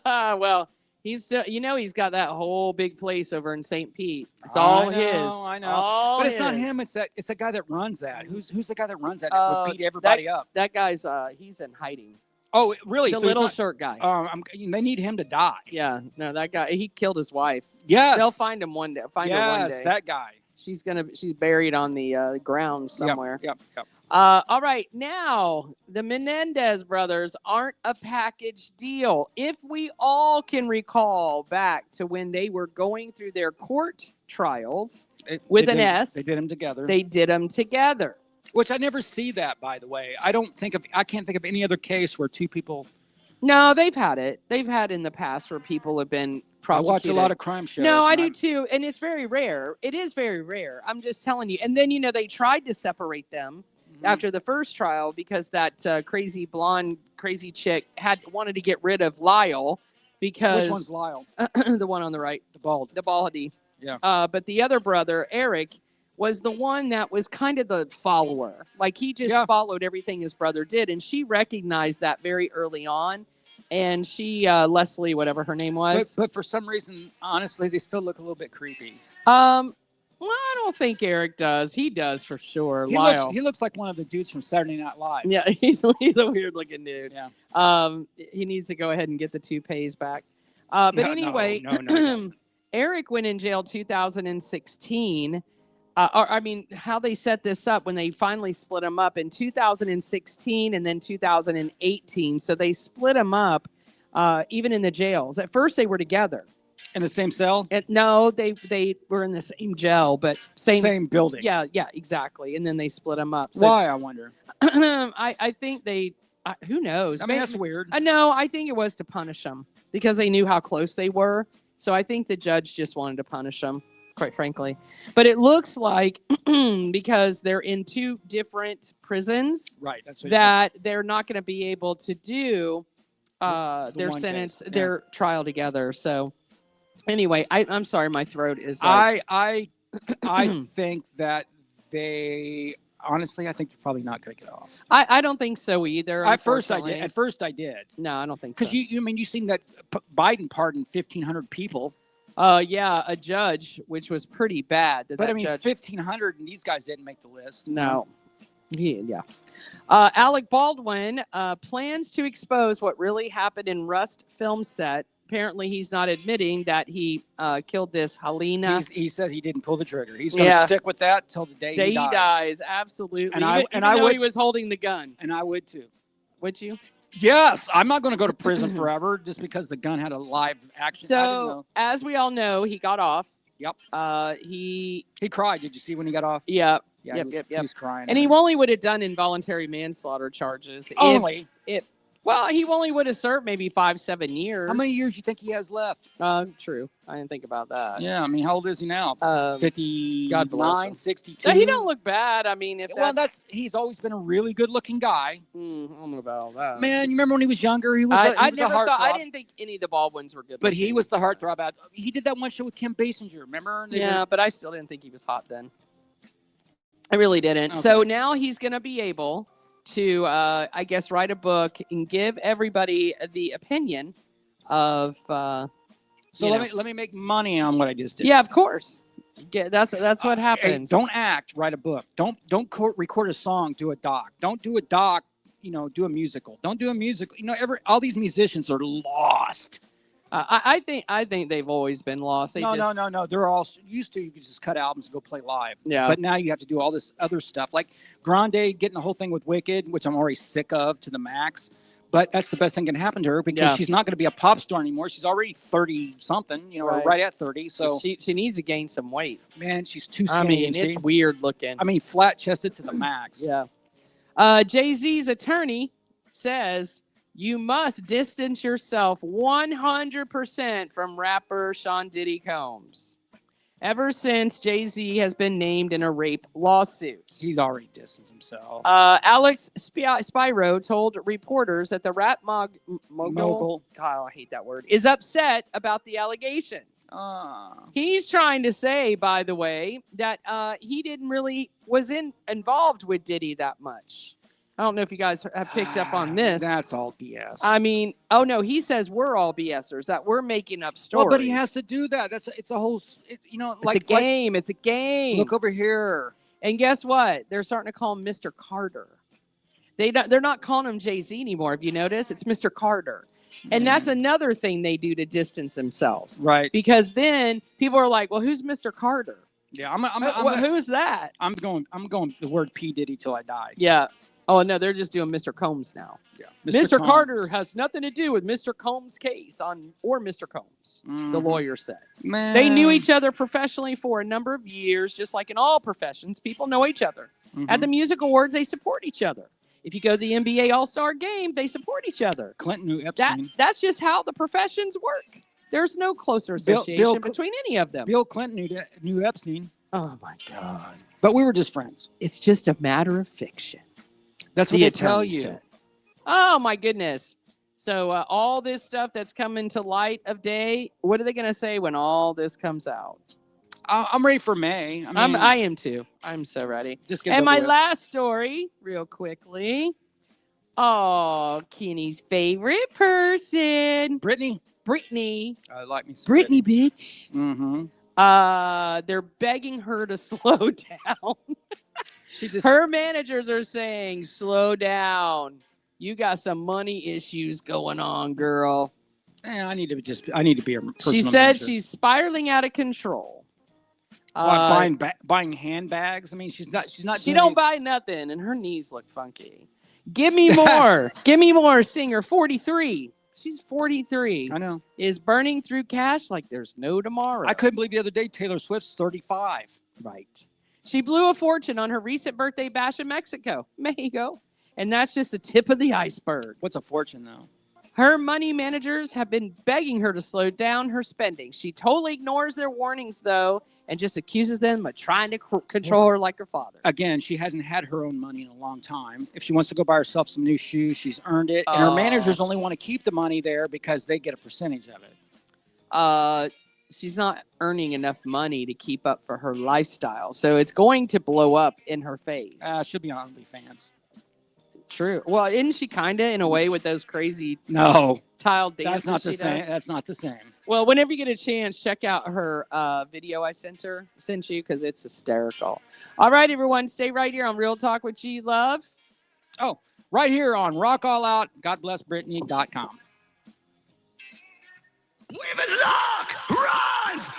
So. Well, he's still, he's got that whole big place over in St. Pete. It's all his. I know. All But it's not his. him. It's the guy that runs that. Who's the guy that runs that? Uh, Would beat everybody up. That guy's he's in hiding. Oh, really? The So he's little not- short guy. they need him to die. Yeah, no, that guy. He killed his wife. Yes. They'll find him one day. Find her one Yes, day. that guy. She's buried on the ground somewhere. Yep. All right, now the Menendez brothers aren't a package deal. If we all can recall back to when they were going through their court trials with They an did- S, They did them together. they did them together. Which I never see that, by the way. I can't think of any other case where two people. No, they've had it. They've had in the past where people have been I prosecuted. watch a lot of crime shows. No, I and do too, and it's very rare. It is very rare. I'm just telling you. And then they tried to separate them Mhm. after the first trial because that crazy blonde, crazy chick wanted to get rid of Lyle because Which one's Lyle? the one on the right, The bald. the baldy. Yeah. But the other brother, Eric, was the one that was kind of the follower. Like he just Yeah. followed everything his brother did, and she recognized that very early on. and she Leslie, whatever her name was. But for some reason, honestly, they still look a little bit creepy. Well, I don't think Eric does. He does for sure. He looks like one of the dudes from Saturday Night Live. Yeah, he's a weird looking dude. Yeah. He needs to go ahead and get the toupees back. But anyway, no, Eric went in jail 2016. How they set this up when they finally split them up in 2016 and then 2018. So they split them up even in the jails. At first, they were together. In the same cell? No, they were in the same jail, but same building. Yeah, exactly. And then they split them up. So, why, I wonder? I think they. Who knows? I mean, that's weird. No, I think it was to punish them because they knew how close they were. So I think the judge just wanted to punish them, quite frankly. But it looks like because they're in two different prisons, right? That's what that they're not going to be able to do their sentence, their trial together. So. Anyway, I'm sorry, my throat is. Like... I think that they honestly, I think they're probably not going to get off. I don't think so either. At first, I did. No, I don't think so. Because you seen that Biden pardoned 1,500 people. Yeah, a judge, which was pretty bad. But I mean, 1,500, and these guys didn't make the list. No. Yeah. Alec Baldwin plans to expose what really happened in Rust film set. Apparently, he's not admitting that he killed this Helena. He says he didn't pull the trigger. He's going to stick with that till the day he dies. Absolutely. And even though he was holding the gun. And I would too. Would you? Yes. I'm not going to go to prison forever just because the gun had a live action. So, as we all know, he got off. Yep. He cried. Did you see when he got off? Yep. Yeah. He was crying. And he only would have done involuntary manslaughter charges. Well, he only would have served maybe 5-7 years. How many years do you think he has left? True. I didn't think about that. Yeah, I mean, how old is he now? 59, 62. So he don't look bad. I mean, he's always been a really good-looking guy. I don't know about all that. Man, you remember when he was younger? He was. I didn't think any of the Baldwins were good. But he was the heartthrob. He did that one show with Kim Basinger. Remember? But I still didn't think he was hot then. I really didn't. Okay. So now he's going to be able to, I guess, write a book and give everybody the opinion of. So let me make money on what I just did. Yeah, of course. That's what happens. Hey, don't act. Write a book. Don't record a song. Do a doc. Don't do a doc. Do a musical. Don't do a musical. All these musicians are lost. I think they've always been lost. No. They're all used to. You could just cut albums and go play live. Yeah. But now you have to do all this other stuff, like Grande getting the whole thing with Wicked, which I'm already sick of to the max. But that's the best thing can happen to her because she's not going to be a pop star anymore. She's already 30-something, right at 30. So she needs to gain some weight. Man, she's too skinny. I mean, it's weird looking. I mean, flat chested to the max. Yeah. Jay-Z's attorney says you must distance yourself 100% from rapper Sean Diddy Combs. Ever since Jay-Z has been named in a rape lawsuit. He's already distanced himself. Alex Spyro told reporters that the rap mogul, God, I hate that word, is upset about the allegations. He's trying to say, by the way, that he didn't really involved with Diddy that much. I don't know if you guys have picked up on this. That's all BS. I mean, oh no, he says we're all BSers, that we're making up stories. Well, but he has to do that. It's a whole, it's a game. It's a game. Look over here. And guess what? They're starting to call him Mr. Carter. They're not calling him Jay-Z anymore. If you notice, it's Mr. Carter. And that's another thing they do to distance themselves. Right. Because then people are like, well, who's Mr. Carter? Yeah, who's that? I'm going the word P. Diddy till I die. Yeah. Oh, no, they're just doing Mr. Combs now. Yeah. Mr. Carter has nothing to do with Mr. Combs' case or Mr. Combs, the lawyer said. Man. They knew each other professionally for a number of years, just like in all professions. People know each other. At the music awards, they support each other. If you go to the NBA All-Star game, they support each other. Clinton knew Epstein. That's just how the professions work. There's no closer association between any of them. Bill Clinton knew Epstein. Oh, my God. But we were just friends. It's just a matter of fiction. That's what they tell you. Said. Oh, my goodness. So all this stuff that's coming to light of day, what are they going to say when all this comes out? I'm ready for May. I am too. I'm so ready. Just get and my last story, real quickly. Oh, Kenny's favorite person. Brittany. Brittany. I like me some Brittany, bitch. Mm-hmm. They're begging her to slow down. Her managers are saying, slow down. You got some money issues going on, girl. I need to be a personal She said manager. she's spiraling out of control. Buying handbags. I mean, she's not. She don't buy nothing, and her knees look funky. Give me more. Give me more. Singer 43. She's 43. I know. Is burning through cash like there's no tomorrow. I couldn't believe the other day Taylor Swift's 35. Right. She blew a fortune on her recent birthday bash in Mexico. And that's just the tip of the iceberg. What's a fortune, though? Her money managers have been begging her to slow down her spending. She totally ignores their warnings, though, and just accuses them of trying to control her like her father. Again, she hasn't had her own money in a long time. If she wants to go buy herself some new shoes, she's earned it. And her managers only want to keep the money there because they get a percentage of it. She's not earning enough money to keep up for her lifestyle. So it's going to blow up in her face. She'll be on OnlyFans. True. Well, isn't she kind of in a way with those crazy tile dances? That's not the same. That's not the same. Well, whenever you get a chance, check out her video I sent you because it's hysterical. All right, everyone, stay right here on Real Talk with G Love. Oh, right here on RockAllOut. GodBlessBrittany.com. Women lock runs.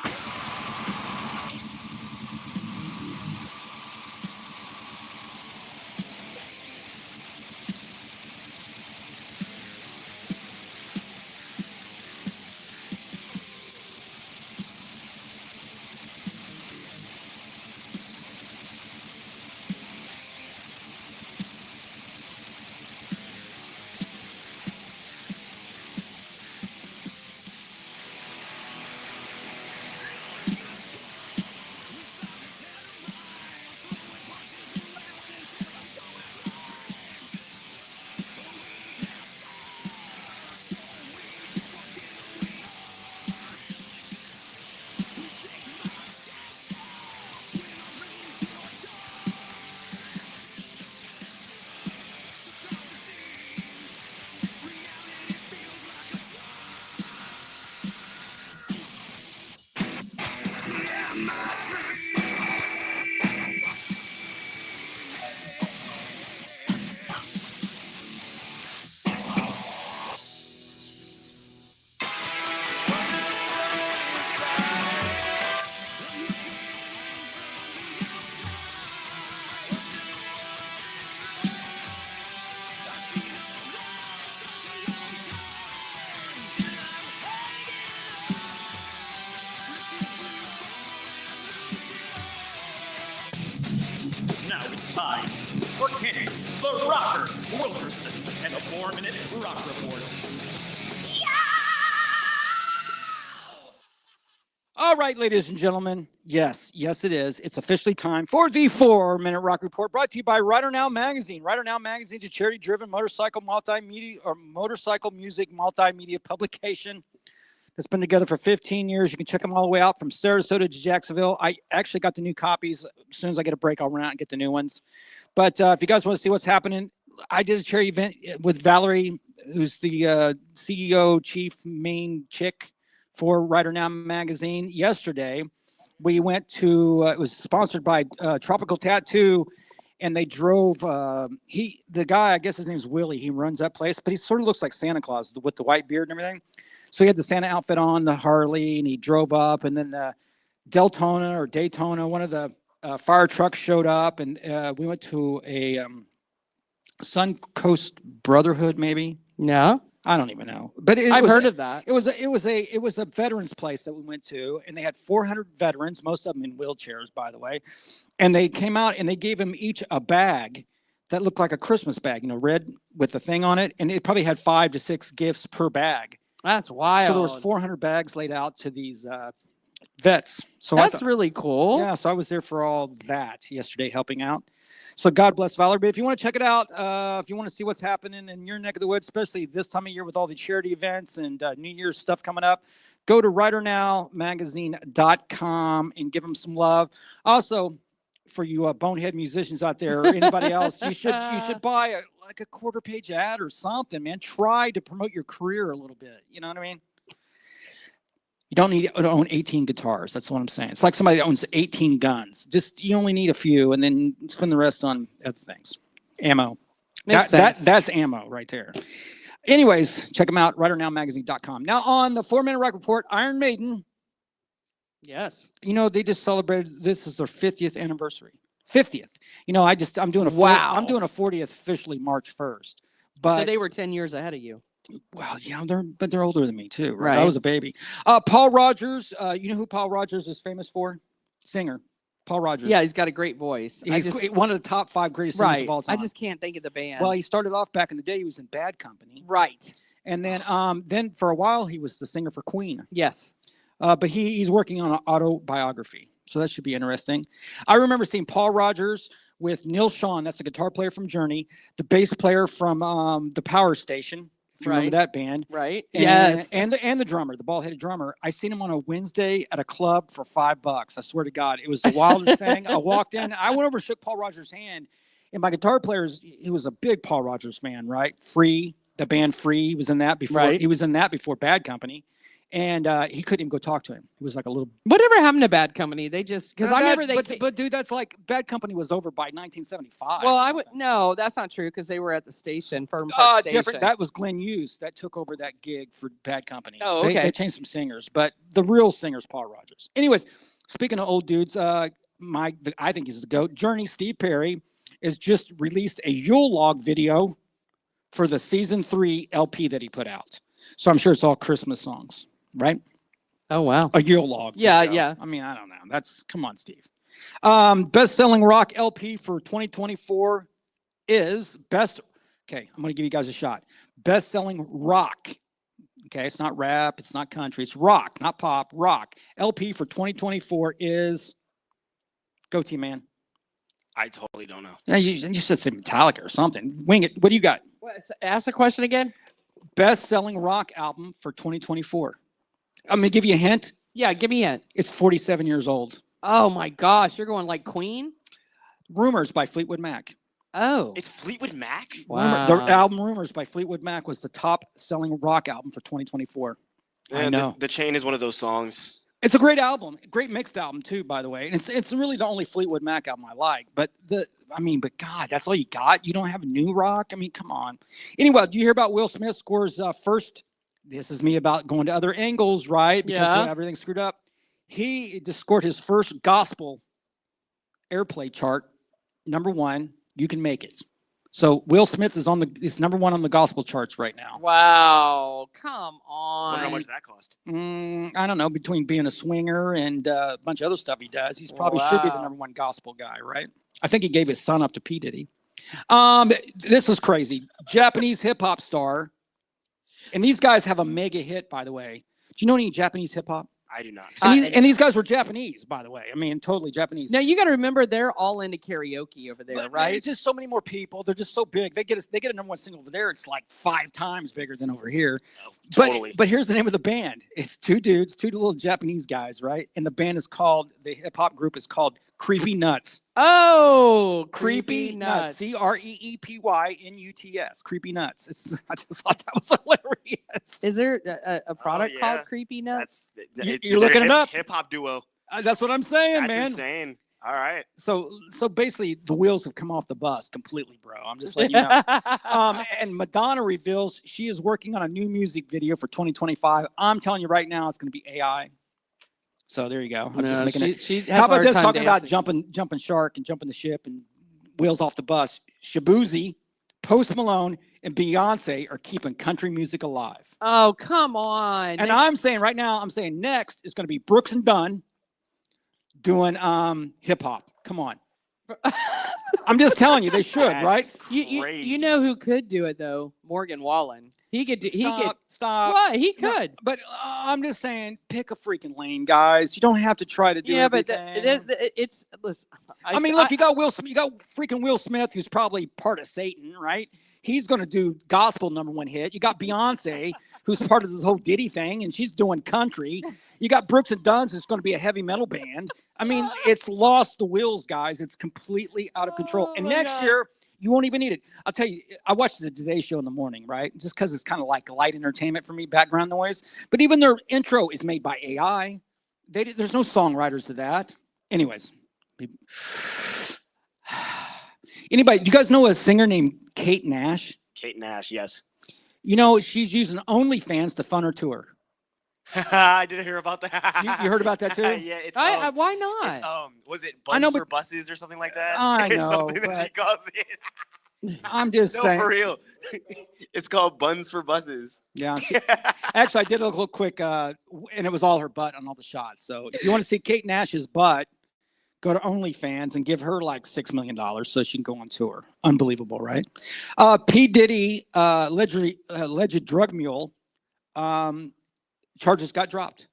Now it's time for Kenny, the Rocker Wilkerson, and a 4-minute rock report. All right, ladies and gentlemen. Yes, it is. It's officially time for the 4-minute rock report, brought to you by Rider Now Magazine. Rider Now Magazine is a charity-driven motorcycle music multimedia publication that's been together for 15 years. You can check them all the way out from Sarasota to Jacksonville. I actually got the new copies. As soon as I get a break, I'll run out and get the new ones. But if you guys want to see what's happening, I did a charity event with Valerie, who's the CEO, chief main chick for Rider Now Magazine. Yesterday, we went to, it was sponsored by Tropical Tattoo, and they drove, the guy, I guess his name's Willie, he runs that place, but he sort of looks like Santa Claus with the white beard and everything. So he had the Santa outfit on, the Harley, and he drove up, and then the Daytona, one of the fire trucks showed up, and we went to a Suncoast Brotherhood, maybe. No, I don't even know, but I've heard of that. It was a veterans place that we went to, and they had 400 veterans, most of them in wheelchairs, by the way, and they came out and they gave them each a bag that looked like a Christmas bag, red with the thing on it, and it probably had 5 to 6 gifts per bag. That's wild. So there was 400 bags laid out to these vets. So that's really cool. Yeah, so I was there for all that yesterday, helping out. So God bless Valerie. But if you want to check it out, if you want to see what's happening in your neck of the woods, especially this time of year with all the charity events and New Year's stuff coming up, go to RiderNowMagazine.com and give them some love. Also, for you bonehead musicians out there or anybody else, you should buy a quarter-page ad or something, man. Try to promote your career a little bit. You know what I mean? You don't need to own 18 guitars. That's what I'm saying. It's like somebody that owns 18 guns. You only need a few, and then spend the rest on other things. Ammo. Makes sense. That's ammo right there. Anyways, check them out, writerNowMagazine.com. Now on the 4 Minute Rock Report, Iron Maiden. Yes. They just celebrated. This is their 50th anniversary. 50th. I'm doing a I'm doing a 40th officially March 1st. But So they were 10 years ahead of you. well, yeah, they're older than me too, right? Right. I was a baby. Paul Rogers. You know who Paul Rogers is famous for? Singer. Paul Rogers. Yeah, he's got a great voice. He's one of the top 5 greatest singers right. of all time. I just can't think of the band. Well, he started off back in the day. He was in Bad Company, right. and then for a while he was the singer for Queen. Yes. But he's working on an autobiography, so that should be interesting. I remember seeing Paul Rogers with Neil Schon. That's a guitar player from Journey, the bass player from the Power Station. If you remember that band. Right. And, Yes. And the drummer, the bald-headed drummer. I seen him on a Wednesday at a club for $5. I swear to God, it was the wildest thing. I walked in, I went over and shook Paul Rogers' hand, and my guitar player, he was a big Paul Rogers fan, right? Free, the band Free, he was in that before. Right. He was in that before Bad Company, and he couldn't even go talk to him. He was like a little. Whatever happened to Bad Company? They just because I remember they. But dude, that's like Bad Company was over by 1975. Well, I would no, that's not true because they were at the station, Fern Park Station. Different. That was Glenn Hughes that took over that gig for Bad Company. Oh, okay. They changed some singers, but the real singer's Paul Rogers. Anyways, speaking of old dudes, I think he's the GOAT. Journey Steve Perry has just released a Yule log video for the season 3 LP that he put out. So I'm sure it's all Christmas songs, right? Oh wow. A Yule log. Yeah, video. yeah. I mean, I don't know. Come on, Steve. Best-selling rock LP for 2024 is okay, I'm going to give you guys a shot. Best-selling rock. Okay, it's not rap, it's not country, it's rock, not pop, rock. LP for 2024 is go team, man. I totally don't know. Yeah, you said some Metallica or something. Wing it. What do you got? Ask the question again. Best-selling rock album for 2024. I'm going to give you a hint. Yeah, give me a hint. It's 47 years old. Oh my gosh, you're going like Queen? Rumors by Fleetwood Mac. Oh. It's Fleetwood Mac? Wow. The album Rumors by Fleetwood Mac was the top-selling rock album for 2024. I know. The Chain is one of those songs. It's a great album, great mixed album too, by the way. And it's really the only Fleetwood Mac album I like. But God, that's all you got. You don't have new rock. I mean, come on. Anyway, do you hear about Will Smith scores first? This is me about going to other angles, right? Because everything's screwed up. He just scored his first gospel airplay chart, #1. You can make it. So Will Smith is #1 on the gospel charts right now. Wow. Come on. Wonder how much that cost. I don't know. Between being a swinger and a bunch of other stuff he does, he's probably should be the #1 gospel guy, right? I think he gave his son up to P. Diddy. This is crazy. Japanese hip hop star, and these guys have a mega hit, by the way. Do you know any Japanese hip hop? I do not. And these guys were Japanese, by the way. I mean, totally Japanese. Now you got to remember they're all into karaoke over there, But right? It's just so many more people. They're just so big. They get a #1 single over there. It's like 5 times bigger than over here. Totally. But here's the name of the band. It's 2 dudes, 2 little Japanese guys, right? And the hip hop group is called Creepy Nuts. Oh, Creepy Nuts. CREEPYNUTS. Creepy Nuts. I just thought that was hilarious. Is there a product yeah. called Creepy Nuts? You're looking it up? Hip hop duo. That's what I'm saying, That's man. insane. All right. So basically, the wheels have come off the bus completely, bro. I'm just letting you know. And Madonna reveals she is working on a new music video for 2025. I'm telling you right now, it's going to be AI. So there you go. I'm just making it. She has How a about hard this? time Talking about dancing. jumping shark and jumping the ship and wheels off the bus. Shabuzi, Post Malone, and Beyonce are keeping country music alive. Oh, come on. And I'm saying right now, next is going to be Brooks and Dunn doing hip hop. Come on. I'm just telling you, they should, That's right? You know who could do it though? Morgan Wallen. He could do. Stop. What? He No, could. but I'm just saying, pick a freaking lane, guys. You don't have to try to do everything. It's listen. I mean, look, you got Will Smith. You got freaking Will Smith, who's probably part of Satan, right? He's going to do gospel #1 hit. You got Beyonce, who's part of this whole Diddy thing, and she's doing country. You got Brooks and Dunn's. It's going to be a heavy metal band. I mean, it's lost the wheels, guys. It's completely out of control. Oh And my next God. year, you won't even need it. I'll tell you, I watched the Today Show in the morning, right? Just because it's kind of like light entertainment for me, background noise. But even their intro is made by AI. There's no songwriters to that. Anyways. Anybody, do you guys know a singer named Kate Nash? Kate Nash, yes. You know, she's using OnlyFans to fund her tour. I didn't hear about that. You heard about that too? Yeah, it's Why not? it's was it I know, Buns for but- Buses or something like that? I Or know, something that but- she calls it. I'm just No, saying. for real. It's called Buns for Buses. Yeah. Actually, I did a little quick, and it was all her butt on all the shots. So if you want to see Kate Nash's butt, go to OnlyFans and give her like $6 million so she can go on tour. Unbelievable, right? P. Diddy, alleged drug mule, charges got dropped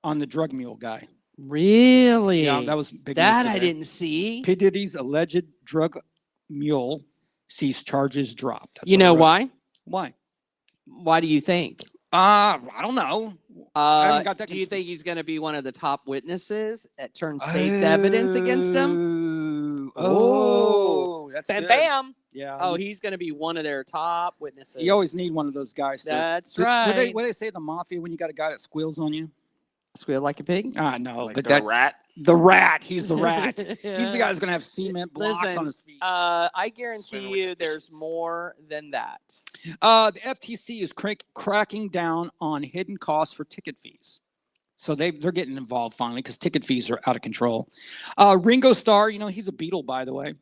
on the drug mule guy. Really? Yeah, that was big. that news I today. didn't see. P. Diddy's alleged drug mule sees charges dropped. That's You what I know read. why? Why? Why do you think? I don't know. haven't got that Do you consp- think he's going to be one of the top witnesses that turns state's evidence against him? Oh, that's Bam, good. bam. Yeah. Oh, he's going to be one of their top witnesses. You always need one of those guys. That's What right. they say in the mafia when you got a guy that squeals on you? Squeal like a pig. No, Like but the rat. the rat. He's the rat. He's the guy who's gonna have cement blocks Listen, on his feet. I guarantee Swimming with you the there's fishes. more than that. The FTC is cracking down on hidden costs for ticket fees. So they're getting involved finally because ticket fees are out of control. Ringo Starr, you know, he's a Beatle, by the way.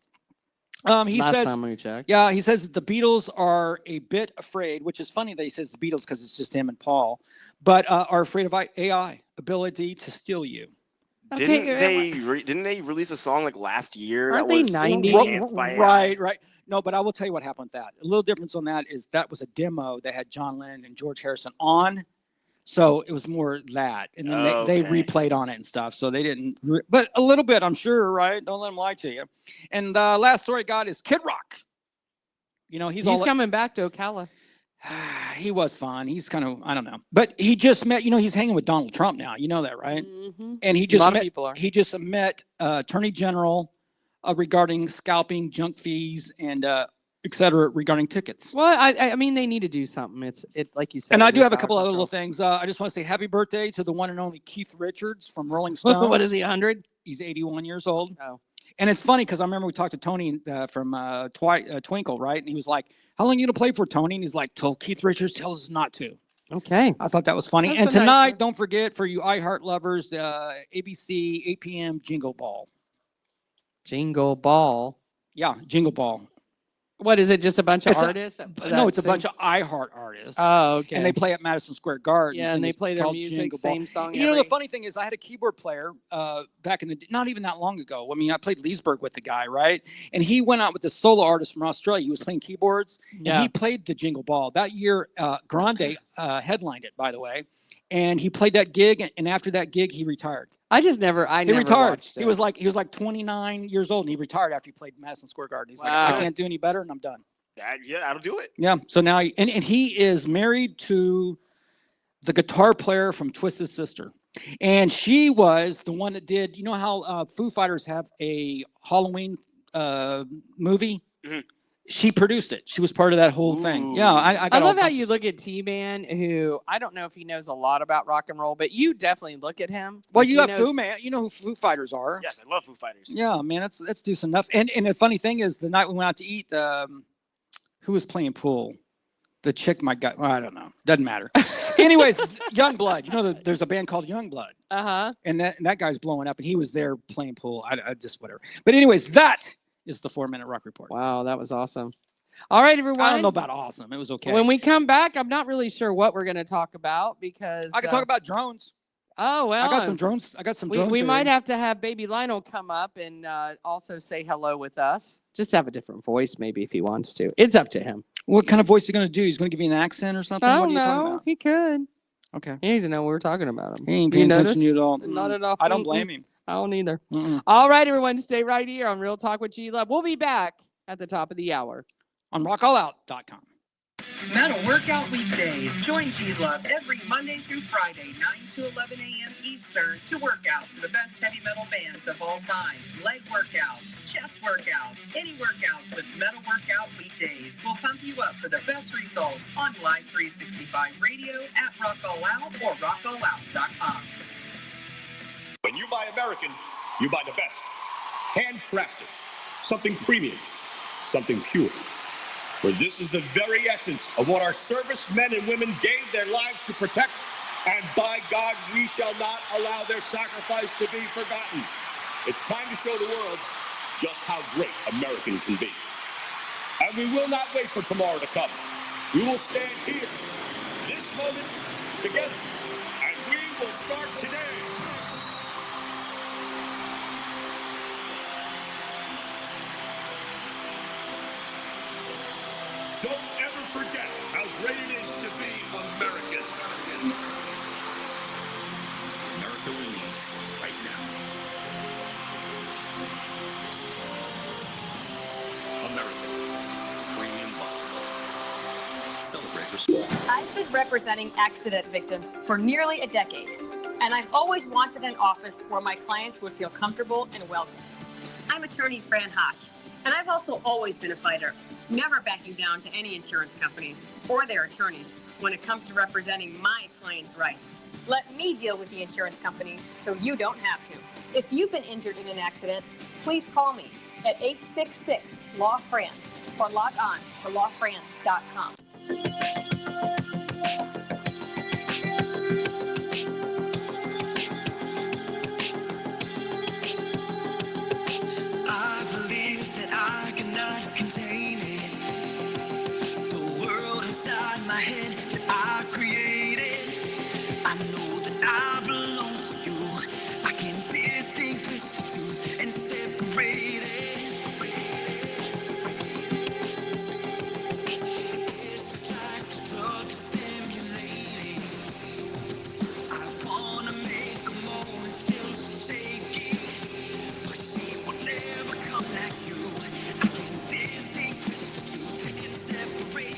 He Last says, time we checked. yeah, he says that the Beatles are a bit afraid, which is funny that he says the Beatles because it's just him and Paul, but are afraid of AI ability to steal you. Didn't they release a song like last year Aren't that they was 90? enhanced by AI? Right. No, but I will tell you what happened with that. A little difference on that is that was a demo that had John Lennon and George Harrison on. So it was more that. And then they Okay. replayed on it and stuff. So they didn't, but a little bit, I'm sure, right? Don't let them lie to you. And last story I got is Kid Rock. You know, he's all coming back to Ocala. he was fun. He's kind of, I don't know. But he just met, you know, he's hanging with Donald Trump now. You know that, right? Mm-hmm. And he A just lot of met, people are. he just met Attorney General regarding scalping, junk fees, and et cetera, regarding tickets. Well, I mean, they need to do something. It's like you said. And I it do is have a out of couple other control. little things. I just want to say happy birthday to the one and only Keith Richards from Rolling Stones. What is he, 100? He's 81 years old. Oh. And it's funny because I remember we talked to Tony from Twinkle, right? And he was like, how long are you going to play for, Tony? And he's like, till Keith Richards tells us not to. Okay. I thought that was funny. That's And a nice tonight, one. don't forget, for you iHeart lovers, ABC, 8 p.m. Jingle Ball. Jingle Ball. Yeah, Jingle Ball. What is it? Just a bunch of It's a- artists? No, it's a bunch of iHeart artists. Oh, okay. And they play at Madison Square Garden. Yeah, and they play their music, same song. And you know, the funny thing is, I had a keyboard player back in the not even that long ago. I mean, I played Leesburg with the guy, right? And he went out with this solo artist from Australia. He was playing keyboards, and Yeah. he played the Jingle Ball that year. Grande headlined it, by the way, and he played that gig. And after that gig, he retired. I never He retired. watched it. He was like 29 years old, and he retired after he played Madison Square Garden. He's like, Wow. I can't do any better, and I'm done. Yeah, that'll do it. Yeah. So now, and he is married to the guitar player from Twisted Sister. And she was the one that did, you know how Foo Fighters have a Halloween movie? Mhm. She produced it. She was part of that whole thing. Yeah. Ooh. I I got all love how bunches- you look at T-Man, who I don't know if he knows a lot about rock and roll, but you definitely look at him. Well, like you he have knows- Foo Man. You know who Foo Fighters are. Yes, I love Foo Fighters. Yeah, man, let's do some enough. And the funny thing is, the night we went out to eat, who was playing pool? The chick, my guy. Well, I don't know. Doesn't matter. Anyways, Youngblood. You know, there's a band called Youngblood, Uh-huh. and that guy's blowing up, and he was there playing pool. I just whatever. But anyways, that is the 4-minute rock report. Wow, that was awesome. All right, everyone. I don't know about awesome. It was okay. When we come back, I'm not really sure what we're going to talk about because I can talk about drones. Oh well, I got some drones. I got some drones. We here. might have to have Baby Lionel come up and also say hello with us. Just have a different voice, maybe if he wants to. It's up to him. What kind of voice are you going to do? He's going to give you an accent or something? I What are don't you talking know. about? He could. Okay. He doesn't know we're talking about him. He ain't You paying attention notice? to you at all. Not at all. I don't blame him. I don't either. Mm-mm. All right, everyone, stay right here on Real Talk with G Love. We'll be back at the top of the hour. On RockAllOut.com. Metal Workout Weekdays. Join G-Love every Monday through Friday, 9 to 11 a.m. Eastern, to work out to the best heavy metal bands of all time. Leg workouts, chest workouts, any workouts with Metal Workout Weekdays will pump you up for the best results on Live 365 Radio at RockAllOut or RockAllOut.com. When you buy American, you buy the best. Handcrafted. Something premium. Something pure. For this is the very essence of what our servicemen and women gave their lives to protect, and by God, we shall not allow their sacrifice to be forgotten. It's time to show the world just how great American can be. And we will not wait for tomorrow to come. We will stand here, this moment, together, and we will start today. Don't ever forget how great it is to be American. America we need right now. American premium vodka. Celebrate respect. I've been representing accident victims for nearly a decade, and I've always wanted an office where my clients would feel comfortable and welcome. I'm attorney Fran Hosh, and I've also always been a fighter, never backing down to any insurance company or their attorneys when it comes to representing my clients' rights. Let me deal with the insurance company so you don't have to. If you've been injured in an accident, please call me at 866-LAW-FRAN or log on to lawfran.com. I believe that I cannot contain it. The world inside my head that I created. I know that I belong to you. I can distinguish the truth and separate it. It's just like the drug is stimulating. I wanna make a moment till she's shaking, but she will never come like you. I can distinguish the truth and separate it.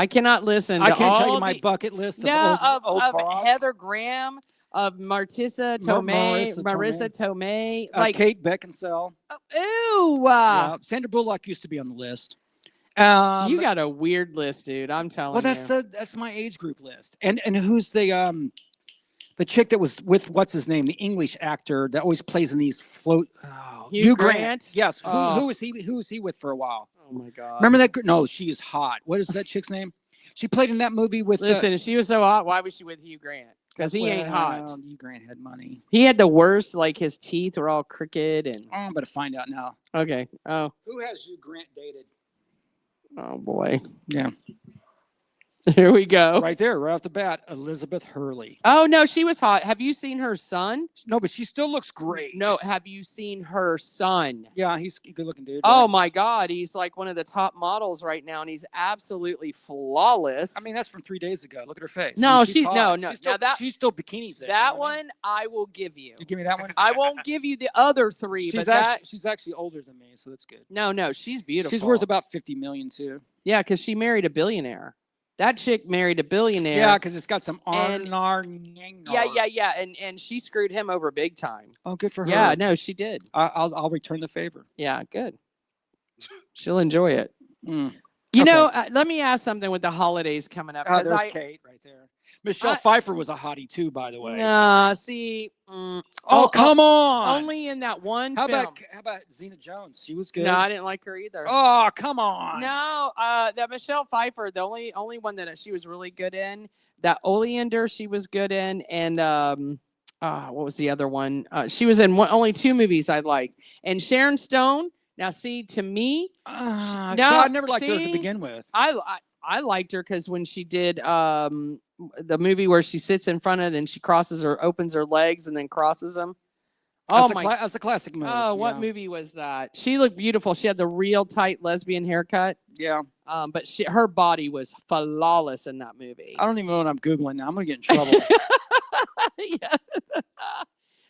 I cannot listen. I to can't tell all you my the- bucket list of No, old of broads. Heather Graham, of Marissa Tomei, Marissa Tomei, like Kate Beckinsale. ooh, Yeah, Sandra Bullock used to be on the list. you got a weird list, dude. I'm telling well, you. that's my age group list. And who's the chick that was with what's his name, the English actor that always plays in these float. Oh, Hugh Grant? Yes. Oh. Who was he? Who was he with for a while? Oh my god. Remember that? No, she is hot. What is that chick's name? She played in that movie with. Listen, if she was so hot, why was she with Hugh Grant? Because he ain't hot. Hugh Grant had money. He had the worst, like his teeth were all crooked and. Oh, I'm gonna find out now. Okay. Oh. Who has Hugh Grant dated? Oh boy. Yeah. Here we go. Right there, right off the bat, Elizabeth Hurley. Oh no, she was hot. Have you seen her son? No, but she still looks great. No, have you seen her son? Yeah, he's a good-looking dude. Oh right? my God, he's like one of the top models right now, and he's absolutely flawless. I mean, that's from 3 days ago. Look at her face. No, I mean, she's hot. no. She's still, Now that she's still bikinis. There, that you know what I mean? one I will give you. You give me that one. I won't give you the other three, but She's actually older than me, so that's good. no, she's beautiful. She's worth about $50 million too. Yeah, because she married a billionaire. That chick married a billionaire. Yeah, because it's got some And- Yeah, and she screwed him over big time. Oh, good for her. Yeah, no, she did. I'll return the favor. Yeah, good. She'll enjoy it. Mm. You Okay. know, let me ask something with the holidays coming up. Oh, 'cause there's Kate right there. Michelle Pfeiffer was a hottie too, by the way. Nah, see. Oh, come on. Only in that one How film. about Zena Jones? She was good. No, I didn't like her either. Oh, come on. No, that Michelle Pfeiffer, the only one that she was really good in, that Oleander, she was good in, and what was the other one? She was in only 2 movies I liked. And Sharon Stone. Now, see, to me, no, no, I never liked her to see? begin with. I liked her because when she did the movie where she sits in front of it and she opens her legs and then crosses them. Oh That's a classic movie. Oh, what movie was that? She looked beautiful. She had the real tight lesbian haircut. Yeah. But her body was flawless in that movie. I don't even know what I'm Googling now. I'm going to get in trouble. Yeah.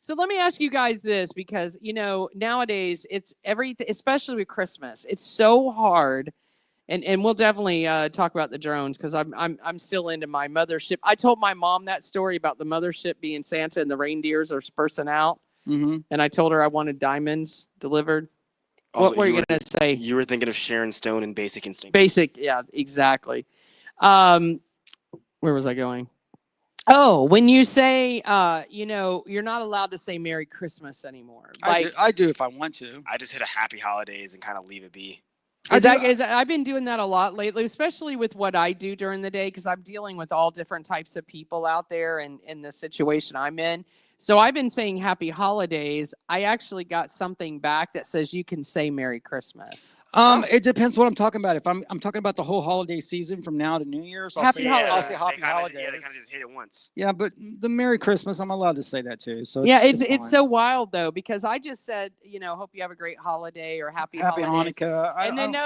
So let me ask you guys this, because, you know, nowadays it's everything, especially with Christmas, it's so hard. And we'll definitely talk about the drones, because I'm still into my mothership. I told my mom that story about the mothership being Santa and the reindeers are spurting out. Mm-hmm. And I told her I wanted diamonds delivered. Also, What were you going to say? You were thinking of Sharon Stone and Basic Instinct. Basic, yeah, exactly. Where was I going? Oh, when you say, you know, you're not allowed to say Merry Christmas anymore. Like, I do if I want to. I just hit a Happy Holidays and kind of leave it be. I've been doing that a lot lately, especially with what I do during the day, because I'm dealing with all different types of people out there and in the situation I'm in. So I've been saying Happy Holidays. I actually got something back that says you can say Merry Christmas. It depends what I'm talking about. If I'm talking about the whole holiday season from now to New Year's, I'll say Happy Holidays. Yeah, they kind of just hit it once. Yeah, but the Merry Christmas, I'm allowed to say that too. So It's fine. so wild though, because I just said, you know, hope you have a great holiday or happy holidays. Hanukkah. And then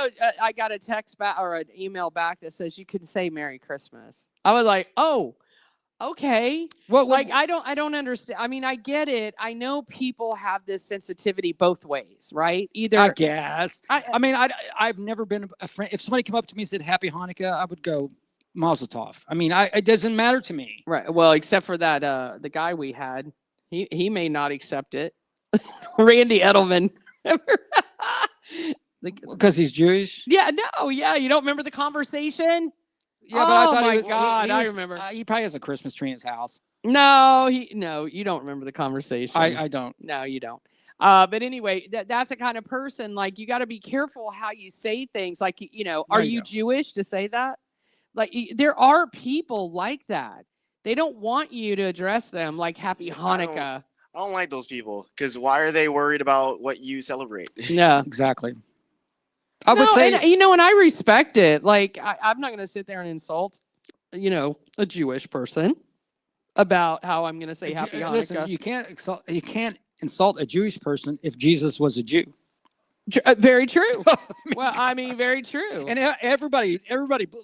I got a text back or an email back that says you can say Merry Christmas. I was like, oh, okay. I don't understand. I mean, I get it. I know people have this sensitivity both ways, right? Either I guess. I mean, I've never been a friend. If somebody came up to me and said Happy Hanukkah, I would go Mazel Tov. I mean, it doesn't matter to me. Right. Well, except for that, the guy we had, he may not accept it. Randy Edelman. Because he's Jewish. Yeah. No. Yeah. You don't remember the conversation? Yeah, but I thought my he was, God, I remember. He probably has a Christmas tree in his house. No, you don't remember the conversation. I don't. No, you don't. But anyway, that's a kind of person, like, you got to be careful how you say things. Like, you know, are you Jewish to say that? Like, there are people like that. They don't want you to address them like Happy Hanukkah. I don't like those people, because why are they worried about what you celebrate? Yeah, exactly. I would say, and, you know, and I respect it. Like, I'm not going to sit there and insult, you know, a Jewish person about how I'm going to say Happy Hanukkah. Listen, you can't insult a Jewish person if Jesus was a Jew. Very true. Well, I mean, very true. And everybody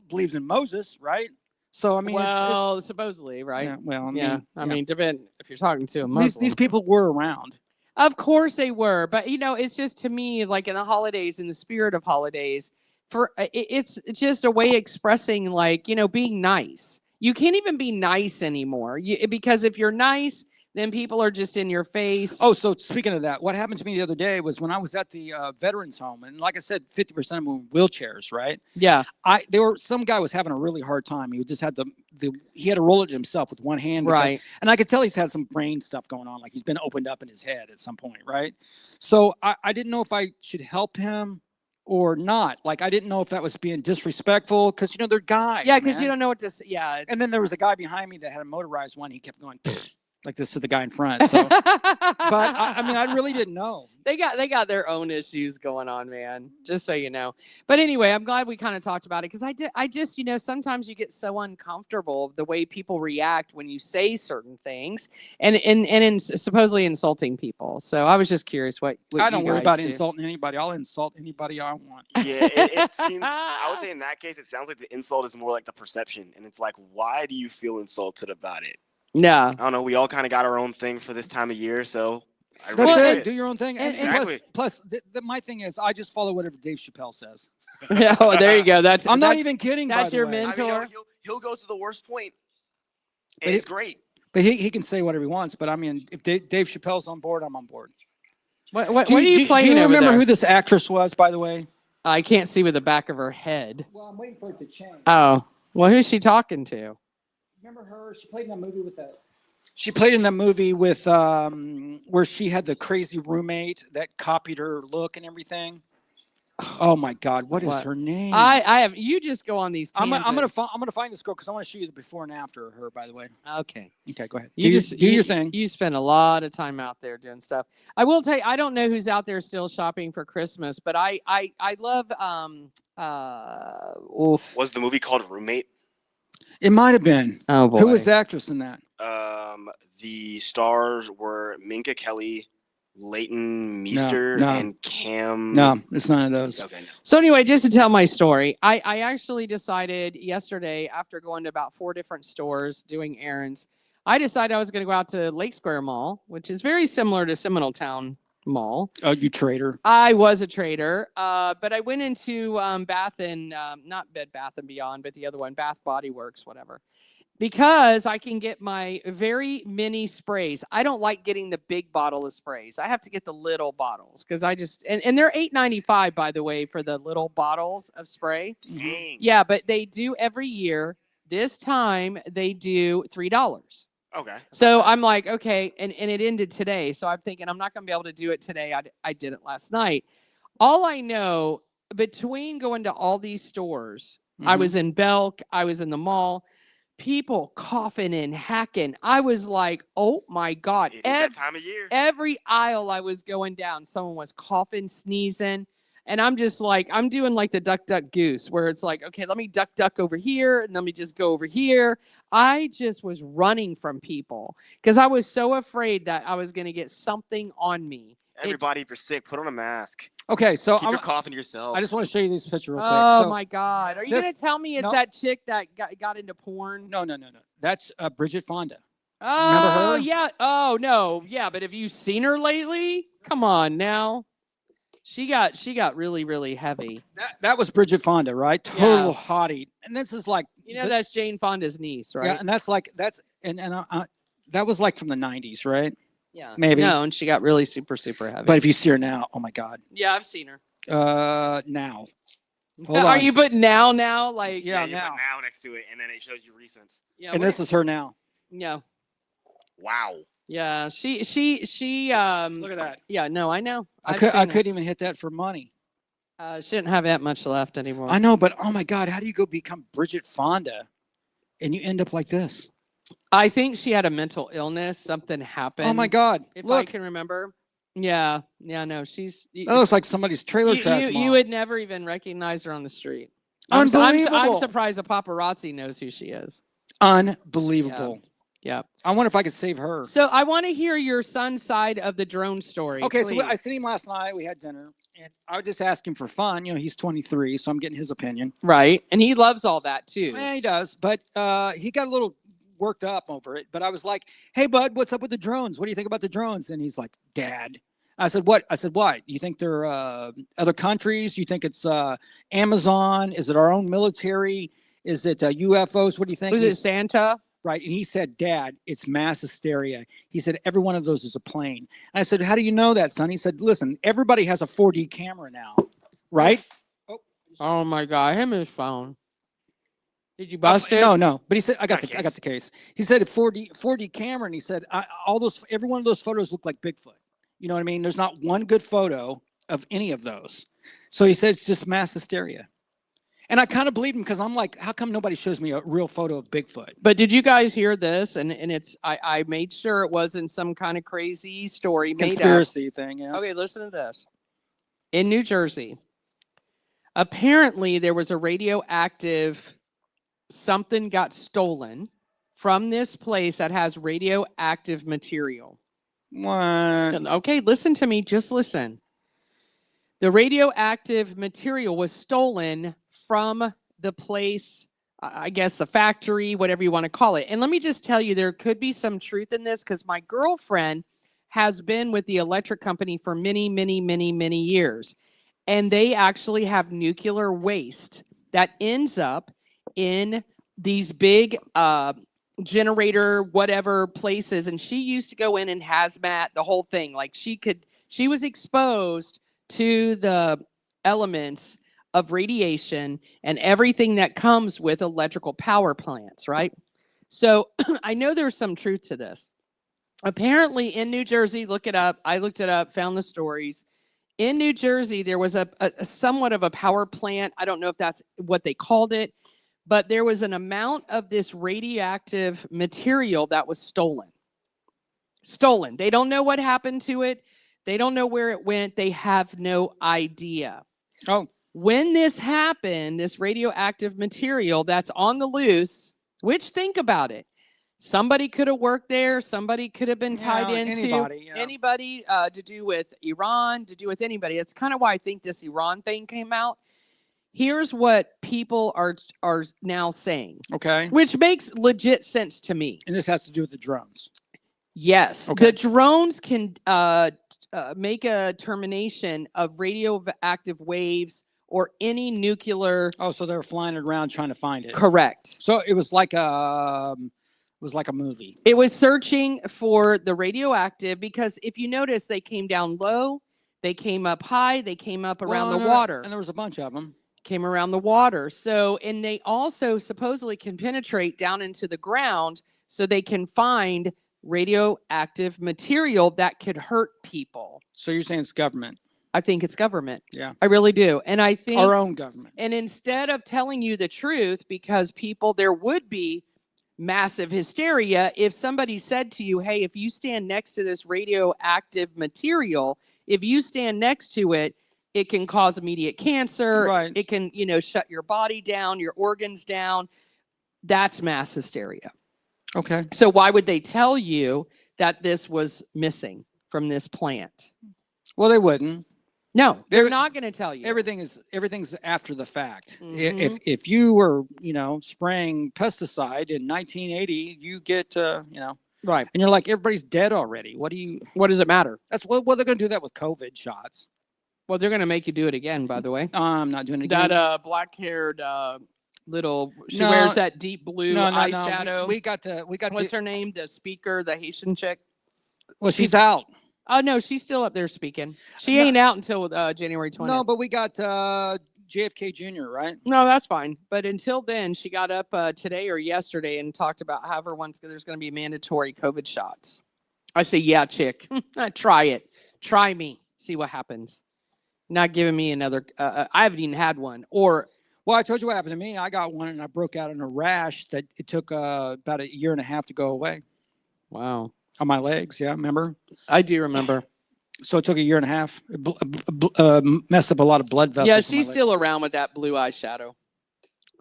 believes in Moses, right? So I mean, supposedly, right? Yeah, well, I mean, depend if you're talking to a Muslim. These people were around. Of course they were, but you know, it's just, to me, like, in the holidays, in the spirit of holidays, it's just a way of expressing, like, being nice. You can't even be nice anymore. Because if you're nice, then people are just in your face. Oh, so speaking of that, what happened to me the other day was when I was at the veterans home, and like I said, 50% of them were in wheelchairs, right? Yeah. Some guy was having a really hard time. He just had he had to roll it himself with one hand. Right. And I could tell he's had some brain stuff going on. Like he's been opened up in his head at some point, right? So I didn't know if I should help him or not. Like, I didn't know if that was being disrespectful because, they're guys. Yeah, because you don't know what to say. Yeah. And then there was a guy behind me that had a motorized one. He kept going like this to the guy in front. So, but I really didn't know. They got their own issues going on, man. Just so you know. But anyway, I'm glad we kind of talked about it because I just sometimes you get so uncomfortable the way people react when you say certain things and supposedly insulting people. So I was just curious what I don't you worry guys about do. insulting anybody. I'll insult anybody I want. Yeah, it seems. I would say in that case, it sounds like the insult is more like the perception, and it's like, why do you feel insulted about it? Yeah. I don't know. We all kind of got our own thing for this time of year, so That's it. Do your own thing. And Exactly. plus my thing is, I just follow whatever Dave Chappelle says. Yeah, well, there you go. I'm not even kidding. That's by the your way. mentor. I mean, he'll go to the worst point, and it's great. But he can say whatever he wants. But I mean, if Dave Chappelle's on board, I'm on board. What are you playing? Do you over remember there? who this actress was, by the way? I can't see with the back of her head. Well, I'm waiting for it to change. Oh, well, who's she talking to? Remember her? She played in that movie with that. She played in that movie with where she had the crazy roommate that copied her look and everything. Oh my God, what is her name? I have. You just go on these tangents. I'm gonna find this girl because I want to show you the before and after of her. By the way. Okay. Okay, go ahead. Do your thing. You spend a lot of time out there doing stuff. I will tell you, I don't know who's out there still shopping for Christmas, but I love Was the movie called Roommate? It might have been. Oh boy. Who was the actress in that? The stars were Minka Kelly, Leighton Meester, no. and Cam. No, it's none of those. Okay, no. So anyway, just to tell my story, I actually decided yesterday, after going to about 4 different stores doing errands, I decided I was going to go out to Lake Square Mall, which is very similar to Seminole Town Mall. Oh, you trader. I was a trader, but I went into Bath and not Bed Bath and Beyond, but the other one, Bath Body Works, whatever, because I can get my very mini sprays. I don't like getting the big bottle of sprays. I have to get the little bottles because and they're $8.95, by the way, for the little bottles of spray. Dang. Yeah, but they do every year. This time they do $3. Okay. So I'm like, okay, and it ended today. So I'm thinking I'm not going to be able to do it today. I did it last night. All I know, between going to all these stores, I was in Belk, I was in the mall, people coughing and hacking. I was like, oh my God. It is that time of year. Every aisle I was going down, someone was coughing, sneezing. And I'm just like, I'm doing like the duck, duck, goose, where it's like, okay, let me duck, duck over here. And let me just go over here. I just was running from people because I was so afraid that I was going to get something on me. Everybody, if you're sick, put on a mask. Okay, so Keep your coughing to yourself. I just want to show you this picture real quick. Oh So my God. Are you going to tell me it's that chick that got into porn? No. That's Bridget Fonda. Oh, Remember her? yeah. Oh, no. Yeah. But have you seen her lately? Come on now. She got really, really heavy. That was Bridget Fonda, right? Total hottie. And this is like, that's Jane Fonda's niece, right? Yeah, and that was like from the 90s, right? Yeah. Maybe. No, and she got really super, super heavy. But if you see her now, oh my God. Yeah, I've seen her. Now. Hold Are on. you putting now? Like, Yeah, you now. put now next to it, and then it shows you recents. Yeah. And this is her now. Yeah. Wow. Yeah. She Look at that. Yeah, no, I know. I I've seen her. couldn't even hit that for money. She didn't have that much left anymore. I know, but oh my God, how do you go become Bridget Fonda and you end up like this? I think she had a mental illness. Something happened. Oh my God. If I Look, can remember. Yeah. No, she's. that looks like somebody's trailer trash mom. You would never even recognize her on the street. Unbelievable. I'm surprised a paparazzi knows who she is. Unbelievable. Yeah. I wonder if I could save her. So I want to hear your son's side of the drone story. Okay, please. so I seen him last night. We had dinner, and I would just ask him for fun. He's 23, so I'm getting his opinion. Right, and he loves all that too. Yeah, he does, but he got a little worked up over it. But I was like, "Hey, bud, what's up with the drones? What do you think about the drones?" And he's like, "Dad, I said, what? I said, what? You think they're other countries? You think it's Amazon? Is it our own military? Is it UFOs? What do you think? Was it Santa? Right. And he said, Dad, it's mass hysteria. He said, every one of those is a plane. And I said, how do you know that, son? He said, listen, everybody has a 4D camera now, right? Oh my God, him and his phone. Did you bust it? No. But he said, I got the case. He said a 4D camera, and he said, every one of those photos look like Bigfoot. You know what I mean? There's not one good photo of any of those. So he said it's just mass hysteria. And I kind of believe him because I'm like, how come nobody shows me a real photo of Bigfoot? But did you guys hear this? And it's I made sure it wasn't some kind of crazy story made up. Conspiracy thing, yeah. Okay, listen to this. In New Jersey, apparently there was a radioactive something got stolen from this place that has radioactive material. What? Okay, listen to me. Just listen. The radioactive material was stolen from the place, I guess the factory, whatever you want to call it. And let me just tell you, there could be some truth in this because my girlfriend has been with the electric company for many, many, many, many years. And they actually have nuclear waste that ends up in these big generator, whatever places. And she used to go in and hazmat, the whole thing. Like she was exposed to the elements of radiation and everything that comes with electrical power plants, right? So I know there's some truth to this. Apparently in New Jersey, look it up. I looked it up, found the stories. In New Jersey, there was a somewhat of a power plant. I don't know if that's what they called it, but there was an amount of this radioactive material that was stolen. Stolen. They don't know what happened to it. They don't know where it went. They have no idea. Oh. When this happened, this radioactive material that's on the loose, which think about it, somebody could have worked there. Somebody could have been tied into anybody to do with Iran, to do with anybody. That's kind of why I think this Iran thing came out. Here's what people are now saying. Okay. Which makes legit sense to me. And this has to do with the drones. Yes. Okay. The drones can make a termination of radioactive waves or any nuclear. Oh, so they were flying it around trying to find it. Correct. So it was like a movie. It was searching for the radioactive because if you notice, they came down low, they came up high, they came up around the water. And there was a bunch of them. Came around the water. So, and they also supposedly can penetrate down into the ground so they can find radioactive material that could hurt people. So you're saying it's government? I think it's government. Yeah. I really do. And I think our own government. And instead of telling you the truth, because there would be massive hysteria if somebody said to you, hey, if you stand next to this radioactive material, if you stand next to it, it can cause immediate cancer. Right. It can, shut your body down, your organs down. That's mass hysteria. Okay. So why would they tell you that this was missing from this plant? Well, they wouldn't. No, they're not going to tell you. Everything's after the fact. Mhm. If you were, spraying pesticide in 1980, you get, right, and you're like, everybody's dead already. What does it matter? That's what they're going to do that with COVID shots. Well, they're going to make you do it again, by the way. I'm not doing it again. That black-haired she wears that deep blue eyeshadow. We got What's her name? The speaker, the Haitian chick. Well, she's out. Oh no, she's still up there speaking. She ain't out until January 20th. No, but we got JFK Jr., right? No, that's fine. But until then, she got up today or yesterday and talked about how there's going to be mandatory COVID shots. I say, yeah, chick, try it. Try me. See what happens. Not giving me another. I haven't even had one. Well, I told you what happened to me. I got one and I broke out in a rash that it took about a year and a half to go away. Wow. On my legs, yeah, remember? I do remember. So it took a year and a half. Messed up a lot of blood vessels. Yeah, she's still around with that blue eyeshadow.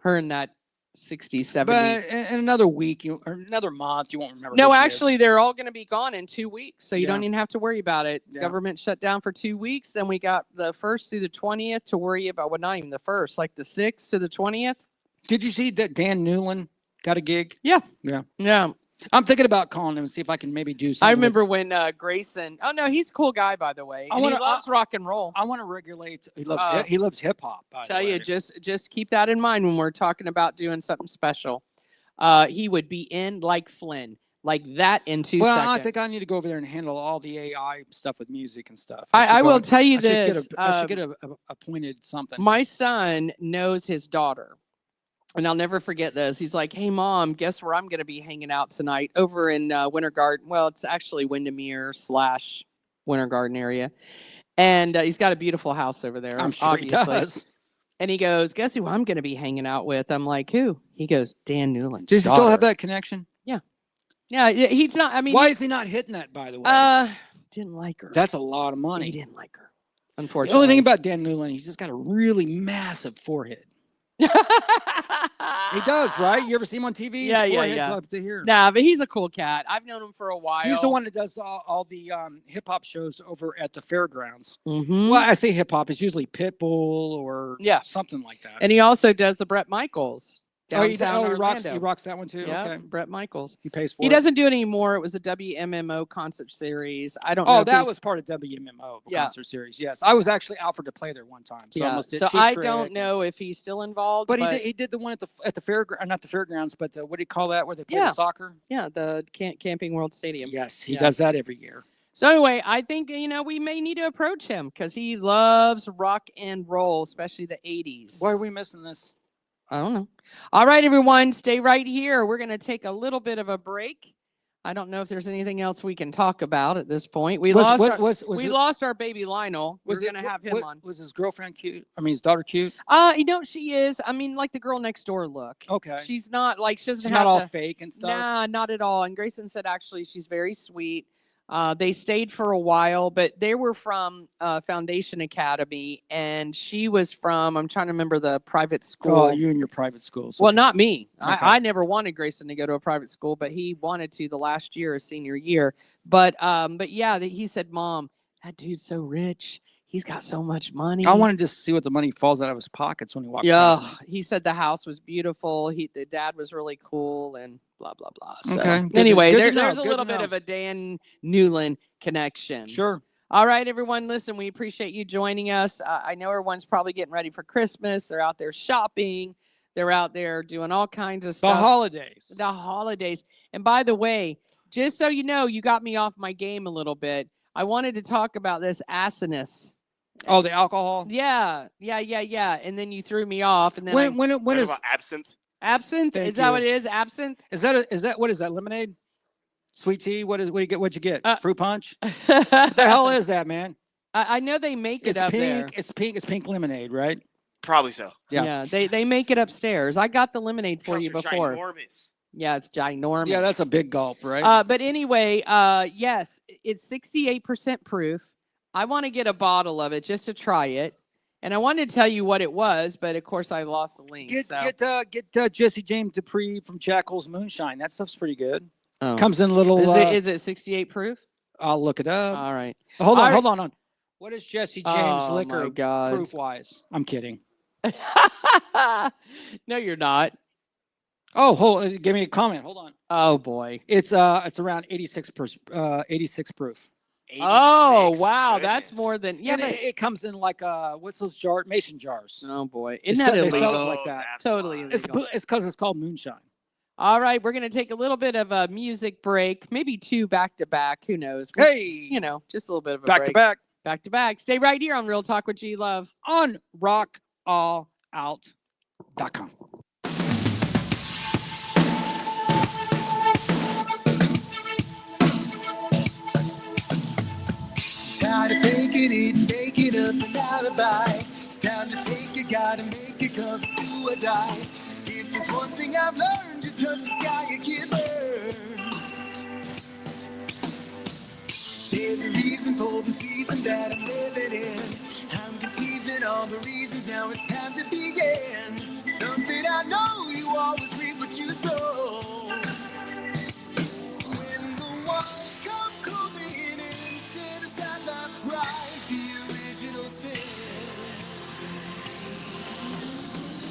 Her and that 60, 70. But in another week or another month, you won't remember. No, actually, they're all going to be gone in 2 weeks. So you don't Yeah. even have to worry about it. Yeah. Government shut down for 2 weeks. Then we got the 1st through the 20th to worry about. Well, not even the 1st, like the 6th to the 20th. Did you see that Dan Newland got a gig? Yeah. Yeah. Yeah. I'm thinking about calling him and see if I can maybe do something. I remember when Grayson. Oh no, he's a cool guy, by the way. He loves rock and roll. I want to regulate. He loves hip hop. Tell you, just keep that in mind when we're talking about doing something special. He would be in like Flynn, like that in 2 seconds. I think I need to go over there and handle all the AI stuff with music and stuff. I will tell you this. I should get appointed something. My son knows his daughter. And I'll never forget this. He's like, hey, Mom, guess where I'm going to be hanging out tonight? Over in Winter Garden. Well, it's actually Windermere / Winter Garden area. And he's got a beautiful house over there. I'm sure obviously. he does. And he goes, guess who I'm going to be hanging out with? I'm like, who? He goes, Dan Newland. Does he still have that connection? Yeah. Yeah, he's not. I mean, why is he not hitting that, by the way? Didn't like her. That's a lot of money. He didn't like her, unfortunately. The only thing about Dan Newland, he's just got a really massive forehead. He does, right? You ever see him on TV? Yeah. Up to here. Nah, but he's a cool cat. I've known him for a while. He's the one that does all the hip hop shows over at the fairgrounds. Mm-hmm. Well, I say hip hop. It's usually Pitbull or something like that. And he also does the Bret Michaels. He Downtown rocks that one too. Yeah, Okay. Bret Michaels. He pays for it. He doesn't do it anymore. It was a WMMO concert series. I don't know. Oh, that was part of WMMO concert series. Yes, I was actually offered to play there one time. So I almost did. So I don't know if he's still involved. But he did the one at the fairground, not the fairgrounds, but what do you call that? Where they play the soccer? Yeah, the Camping World Stadium. Yes, he does that every year. So anyway, I think we may need to approach him because he loves rock and roll, especially the 80s. Why are we missing this? I don't know. All right, everyone, stay right here. We're going to take a little bit of a break. I don't know if there's anything else we can talk about at this point. We lost our baby Lionel. We're going to have him on. Was his girlfriend cute? I mean, his daughter cute? She is. I mean, like the girl next door look. Okay. She's not like she's not all fake and stuff. Nah, not at all. And Grayson said actually she's very sweet. They stayed for a while, but they were from Foundation Academy, and she was from, I'm trying to remember the private school. Oh, you and your private schools. Well, not me. Okay. I never wanted Grayson to go to a private school, but he wanted to the last year, his senior year. But yeah, he said, Mom, that dude's so rich. He's got so much money. I wanted to see what the money falls out of his pockets when he walks. Yeah, he said the house was beautiful. The dad was really cool, and blah blah blah. So anyway, there's a little bit of a Dan Newland connection. Sure. All right, everyone. Listen, we appreciate you joining us. I know everyone's probably getting ready for Christmas. They're out there shopping. They're out there doing all kinds of stuff. The holidays. And by the way, just so you know, you got me off my game a little bit. I wanted to talk about this asinus. Oh, the alcohol? Yeah. And then you threw me off. And then when is about absinthe? Absinthe? Is that what it is? Absinthe? What is that? Lemonade? Sweet tea? What'd you get? Fruit punch? What the hell is that, man? I know they make it up there. It's pink lemonade, right? Probably so. Yeah. They make it upstairs. I got the lemonade for you before. Ginormous. Yeah, it's ginormous. Yeah, that's a big gulp, right? But anyway, yes, it's 68% proof. I want to get a bottle of it just to try it. And I wanted to tell you what it was, but of course I lost the link. Get Jesse James Dupree from Jackal's Moonshine. That stuff's pretty good. Oh. Comes in a little. Is it 68 proof? I'll look it up. All right. Hold on. What is Jesse James liquor proof wise? I'm kidding. No, you're not. Oh, give me a comment. Hold on. Oh boy. It's around 86 proof. 86, oh wow, goodness. That's more than but it comes in like what's those mason jars. Oh boy, isn't that illegal? They sell it like that. Totally illegal. It's because it's called moonshine. All right, we're gonna take a little bit of a music break, maybe 2 back to back. Who knows? Hey, just a little bit of a back break. to back. Back to back. Stay right here on Real Talk with G Love on RockAllOut.com. Tired of faking it and making up an alibi. It's time to take it, gotta make it, cause it's do or die. If there's one thing I've learned, you touch the sky, you can't burn. There's a reason for the season that I'm living in. I'm conceiving all the reasons, now it's time to begin. Something I know, you always reap what you sow. When the walls come closing in and set aside my pride, the original sin.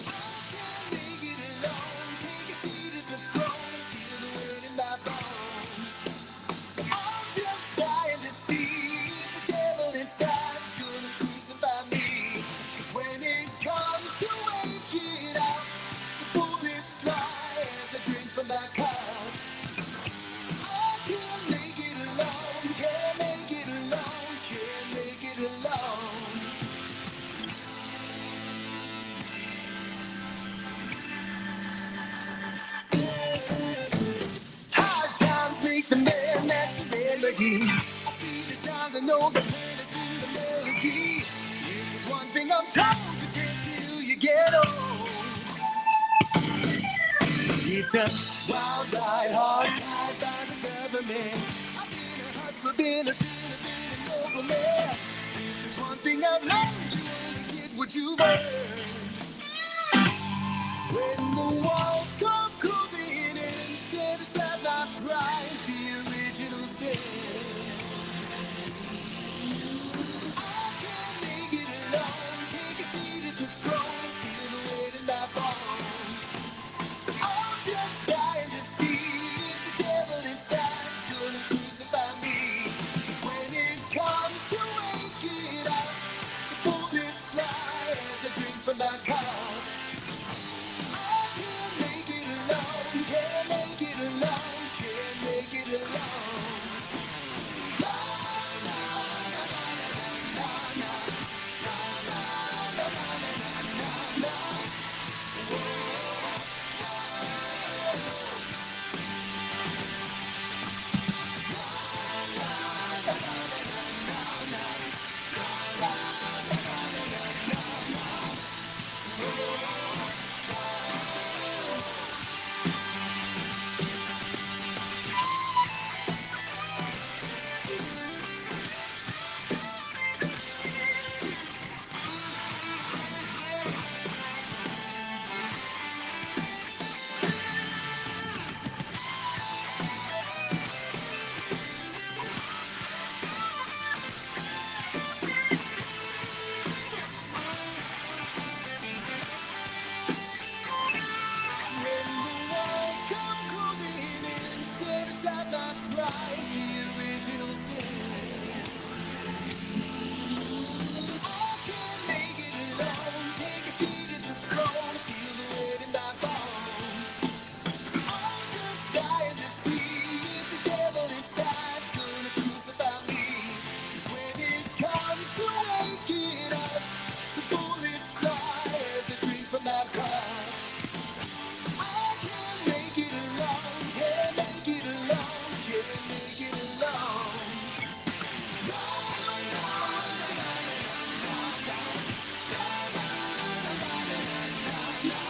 I can't make it alone, take a seat at the throne, feel the weight in my bones. The man that's the remedy. I see the signs, I know the pain, I see the melody. If there's one thing I'm told, to dance till you get old. It's a wild ride, hard tied by the government. I've been a hustler, been a sinner, been a nobleman. If there's one thing I've learned, you only get what you've earned. When the walls come closing in, said it's not my pride, the original sin. I can't make it alone, take a seat at the throne, feel the weight in my bones. I'm just dying to see if the devil inside's gonna crucify me. 'Cause when it comes to waking up, the bullets fly as I drink from my cup. I can't make it alone, can't make it alone, can't make it alone. La, la, la, la, la, la, la, la, la, la, la, la. When the walls come closing in, said it's not my pride, the original sin. I can't make it alone, take a seat at the throne, feel the weight in my bones. I'm just dying to see if the devil inside's gonna crucify me. 'Cause when it comes to waking up, the bullets fly as I drink from my cup. I can't make it alone, can't make it alone, can't make it alone. La, la, la, la, la, la, la, la, la, la.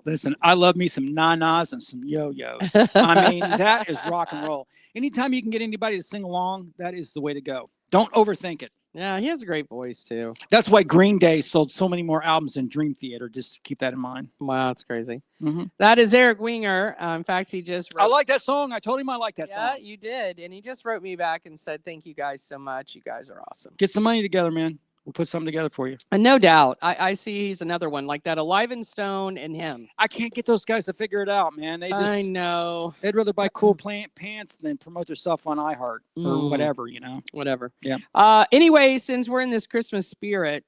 Listen, I love me some na-nas and some yo-yos. I mean, that is rock and roll. Anytime you can get anybody to sing along, that is the way to go. Don't overthink it. Yeah, he has a great voice too. That's why Green Day sold so many more albums than Dream Theater. Just keep that in mind. Wow, it's crazy. Mhm. That is Eric Winger. In fact, he just wrote, I like that song. I told him I like that yeah, song. you did. And he just wrote me back and said, thank you guys so much. You guys are awesome. Get some money together, man. We'll put something together for you. And no doubt. I see he's another one like that. Alive and Stone and him. I can't get those guys to figure it out, man. They I just know. they'd rather buy cool pants than promote themselves on iHeart or whatever, you know. Whatever. Yeah. Anyway, since we're in this Christmas spirit,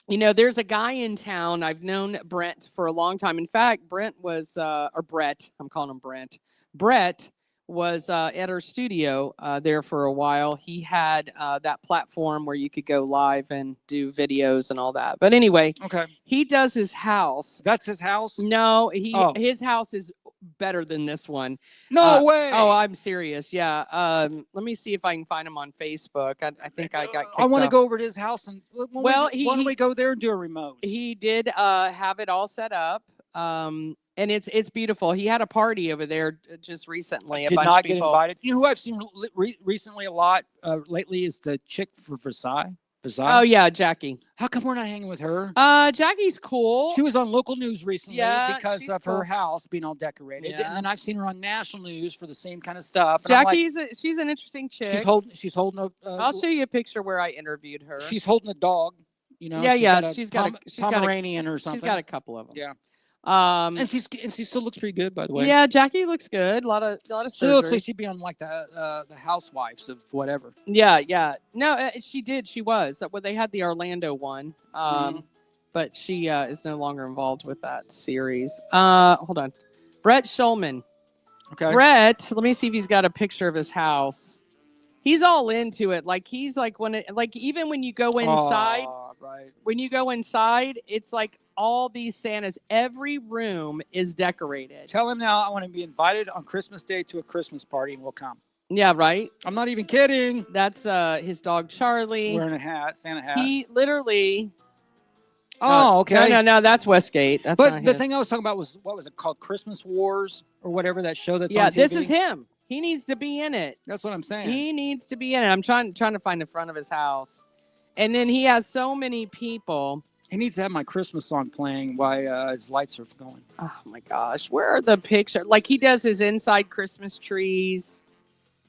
you know, there's a guy in town. I've known Brent for a long time. In fact, Brent was, or Brett, I'm calling him Brent. Brett was at our studio there for a while. He had that platform where you could go live and do videos and all that. But anyway, Okay. he does his house. That's his house? No, Oh. his house is better than this one. No way. Oh, I'm serious. Yeah. Let me see if I can find him on Facebook. I think I got kicked I want to off. go over to his house and why don't we go there and do a remote? He did have it all set up. And it's beautiful. He had a party over there just recently. Did not get invited. You know who I've seen recently a lot lately is the chick for Versailles. Oh yeah, Jackie. How come we're not hanging with her? Jackie's cool. She was on local news recently because she's of cool. her house being all decorated. Yeah. And then I've seen her on national news for the same kind of stuff. And I'm like, She's an interesting chick. she's holding a I'll show you a picture where I interviewed her. she's holding a dog, you know. Yeah, she's got a Pomeranian or something. She's got a couple of them. Yeah. And she still looks pretty good, by the way. Yeah, Jackie looks good. A lot of She looks surgery. like she'd be on like the Housewives of whatever. Yeah. No, she did. She was. Well, they had the Orlando one. but she is no longer involved with that series. Hold on. Brett Schulman. Okay. Brett, let me see if he's got a picture of his house. He's all into it. Like he's like even when you go inside, right. when you go inside, it's like all these Santas. Every room is decorated. Tell him now I want to be invited on Christmas Day to a Christmas party and we'll come. Yeah, right. I'm not even kidding. That's his dog Charlie. Wearing a hat, Santa hat. He literally. Oh, okay. No, that's Westgate. That's but not the his. thing I was talking about was, what was it called? Christmas Wars or whatever, that show that's yeah, on TV? this is him. He needs to be in it. That's what I'm saying. He needs to be in it. I'm trying to find the front of his house. And then he has so many people. He needs to have my Christmas song playing while his lights are going. Oh my gosh, where are the pictures? Like he does his inside Christmas trees.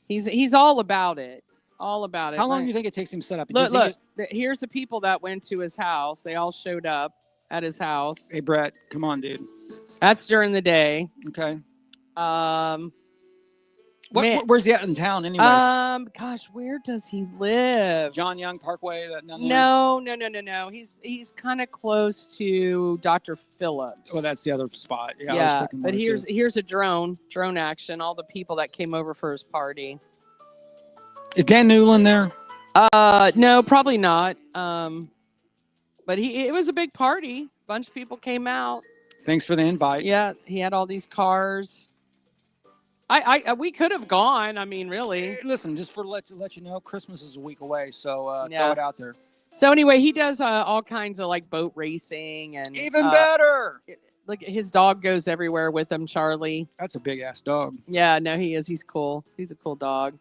He's all about it. All about it. How long do you think it takes him to set up? Look, here's the people that went to his house. They all showed up at his house. Hey, Brett, come on, dude. That's during the day. Okay. Where's he at in town, anyways? Gosh, where does he live? John Young Parkway. No. He's kind of close to Dr. Phillips. Well, that's the other spot. Yeah, but here's a drone action. All the people that came over for his party. Is Dan Newland there? No, probably not. But it was a big party. A bunch of people came out. Thanks for the invite. Yeah, he had all these cars. We could have gone. I mean, really. Listen, just to let you know, Christmas is a week away, so throw it out there. So anyway, he does all kinds of like boat racing and even better. Look, his dog goes everywhere with him, Charlie. That's a big ass dog. Yeah, no, he is. He's cool. He's a cool dog.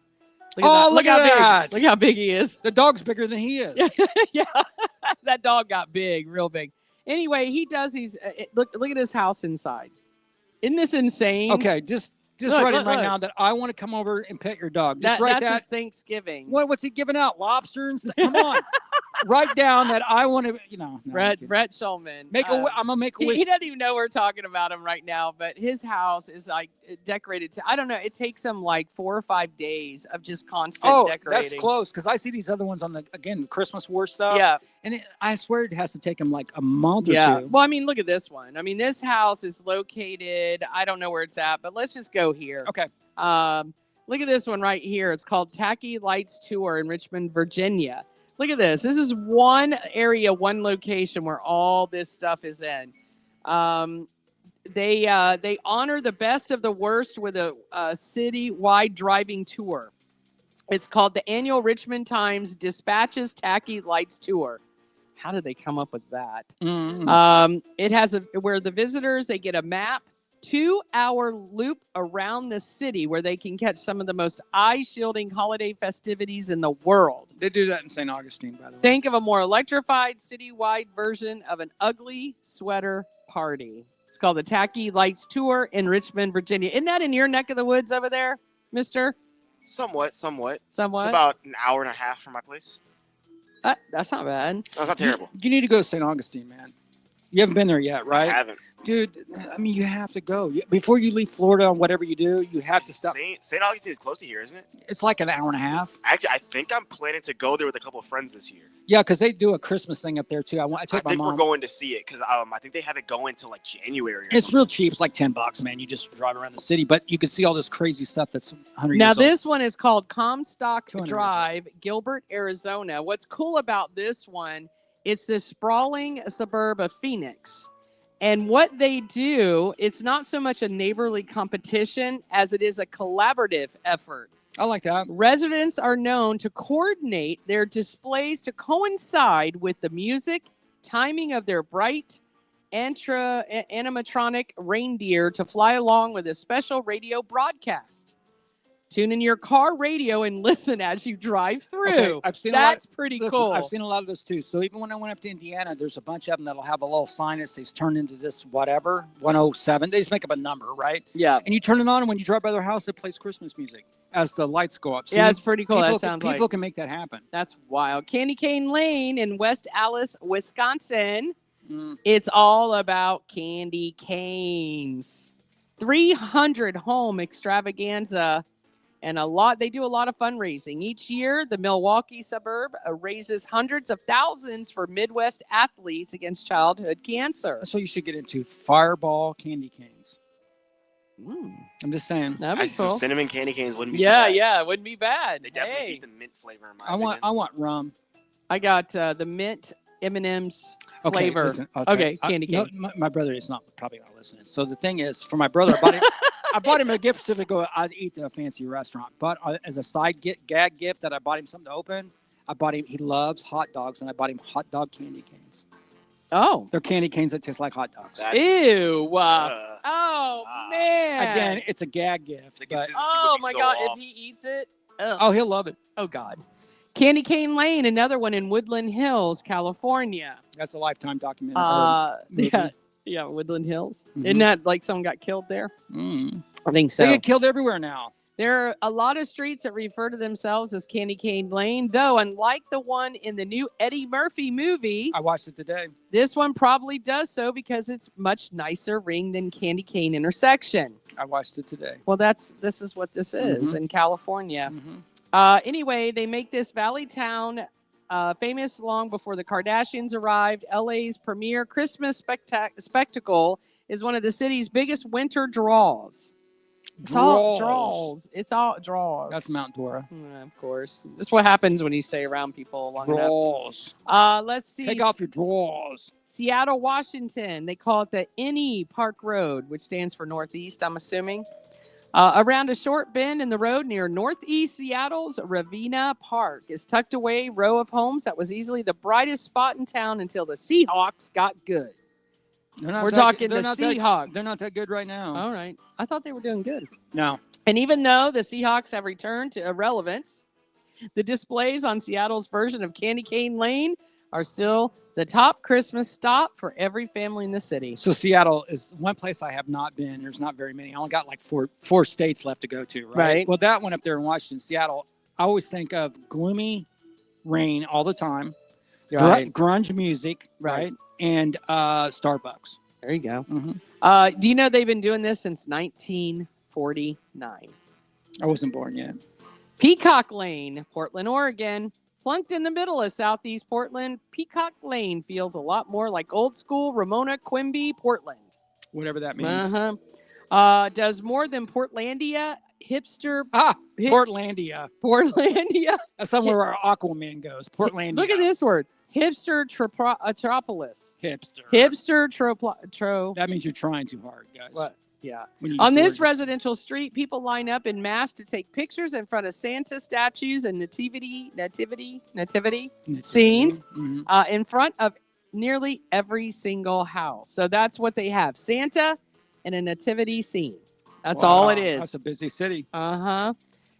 Look at that. Look how big he is. The dog's bigger than he is. Yeah, that dog got big, real big. Anyway, he does these. Look at his house inside. Isn't this insane? Okay, just write it right now that I want to come over and pet your dog. Just write that. That's his Thanksgiving. What's he giving out? Lobster and stuff? Come on. Write down that I want to, Brett Schulman. I'm gonna make a wish. He doesn't even know we're talking about him right now, but his house is like decorated. I don't know. It takes him like 4 or 5 days of just constant decorating. That's close because I see these other ones on the Christmas War stuff. Yeah, and I swear it has to take him like a month or two. Well, I mean, look at this one. I mean, this house is located. I don't know where it's at, but let's just go here. Okay. Look at this one right here. It's called Tacky Lights Tour in Richmond, Virginia. Look at this. This is one area, one location where all this stuff is in. They honor the best of the worst with a city-wide driving tour. It's called the annual Richmond Times Dispatches Tacky Lights Tour. How did they come up with that? Mm-hmm. It has where the visitors, they get a map, 2-hour loop around the city where they can catch some of the most eye-shielding holiday festivities in the world. They do that in St. Augustine, by the way. Think of a more electrified citywide version of an ugly sweater party. It's called the Tacky Lights Tour in Richmond, Virginia. Isn't that in your neck of the woods over there, mister? Somewhat. It's Somewhat? about an hour and a half from my place. That's not bad. That's not terrible. You need to go to St. Augustine, man. You haven't been there yet, right? I haven't. Dude, I mean, you have to go. Before you leave Florida on whatever you do, you have to stop. St. Augustine is close to here, isn't it? It's like an hour and a half. Actually, I think I'm planning to go there with a couple of friends this year. Yeah, because they do a Christmas thing up there, too. I think we're going to see it because I think they have it going till like January. It's real cheap. It's like $10, man. You just drive around the city, but you can see all this crazy stuff that's 100 now, years old. this one is called Comstock Drive, Gilbert, Arizona. What's cool about this one, it's the sprawling suburb of Phoenix. And what they do, it's not so much a neighborly competition as it is a collaborative effort. I like that. Residents are known to coordinate their displays to coincide with the music, timing of their bright animatronic reindeer to fly along with a special radio broadcast. Tune in your car radio and listen as you drive through. Okay, I've seen That's pretty cool. I've seen a lot of those too. So even when I went up to Indiana, there's a bunch of them that'll have a little sign that says turn into this whatever, 107. They just make up a number, right? Yeah. And you turn it on, and when you drive by their house, it plays Christmas music as the lights go up. So yeah, it's pretty cool. People can make that happen. That's wild. Candy Cane Lane in West Allis, Wisconsin. It's all about candy canes. 300 home extravaganza And they do a lot of fundraising. Each year, the Milwaukee suburb raises hundreds of thousands for Midwest athletes against childhood cancer. So you should get into Fireball candy canes. I'm just saying. That'd be cool. Some cinnamon candy canes wouldn't be too bad. Yeah, it wouldn't be bad. They definitely beat the mint flavor in my I want rum. I got the mint M&M's flavor. Listen, I'll tell you. Candy cane. No, my brother is probably not listening. So the thing is, for my brother, I bought him a gift certificate to go I'd eat at a fancy restaurant. But as a gag gift that I bought him something to open, he loves hot dogs, and I bought him hot dog candy canes. Oh. They're candy canes that taste like hot dogs. Ew. Man. Again, it's a gag gift. Oh, my God. If he eats it. Ugh. Oh, he'll love it. Oh, God. Candy Cane Lane, another one in Woodland Hills, California. That's a Lifetime documentary. Yeah, Woodland Hills. Mm-hmm. Isn't that like someone got killed there? Mm. I think so. They get killed everywhere now. There are a lot of streets that refer to themselves as Candy Cane Lane, though, unlike the one in the new Eddie Murphy movie. I watched it today. This one probably does so because it's much nicer ring than Candy Cane Intersection. I watched it today. Well, this is what this is in California. Anyway, they make this valley town famous long before the Kardashians arrived. LA's premier Christmas spectacle is one of the city's biggest winter draws. It's all draws. It's all draws. That's Mount Dora. Of course. That's what happens when you stay around people long enough. Let's see. Take off your drawers. Seattle, Washington. They call it the NE Park Road, which stands for Northeast, I'm assuming. Around a short bend in the road near Northeast Seattle's Ravenna Park is tucked away row of homes that was easily the brightest spot in town until the Seahawks got good. We're talking the Seahawks. They're not that good right now. All right. I thought they were doing good. No. And even though the Seahawks have returned to irrelevance, the displays on Seattle's version of Candy Cane Lane are still the top Christmas stop for every family in the city. So Seattle is one place I have not been. There's not very many. I only got like four states left to go to, right? Well, that one up there in Washington, Seattle, I always think of gloomy rain all the time, grunge music, right? And Starbucks. There you go. Mm-hmm. Do you know they've been doing this since 1949? I wasn't born yet. Peacock Lane, Portland, Oregon. Plunked in the middle of Southeast Portland, Peacock Lane feels a lot more like old school Ramona Quimby, Portland. Whatever that means. Does more than Portlandia, hipster. Portlandia. Portlandia. That's somewhere where Aquaman goes. Portlandia. Look at this word. Hipster Tropolis. Hipster. That means you're trying too hard, guys. What? Yeah. On this residential street, people line up in mass to take pictures in front of Santa statues and nativity scenes in front of nearly every single house. So that's what they have. Santa and a nativity scene. That's all it is. That's a busy city.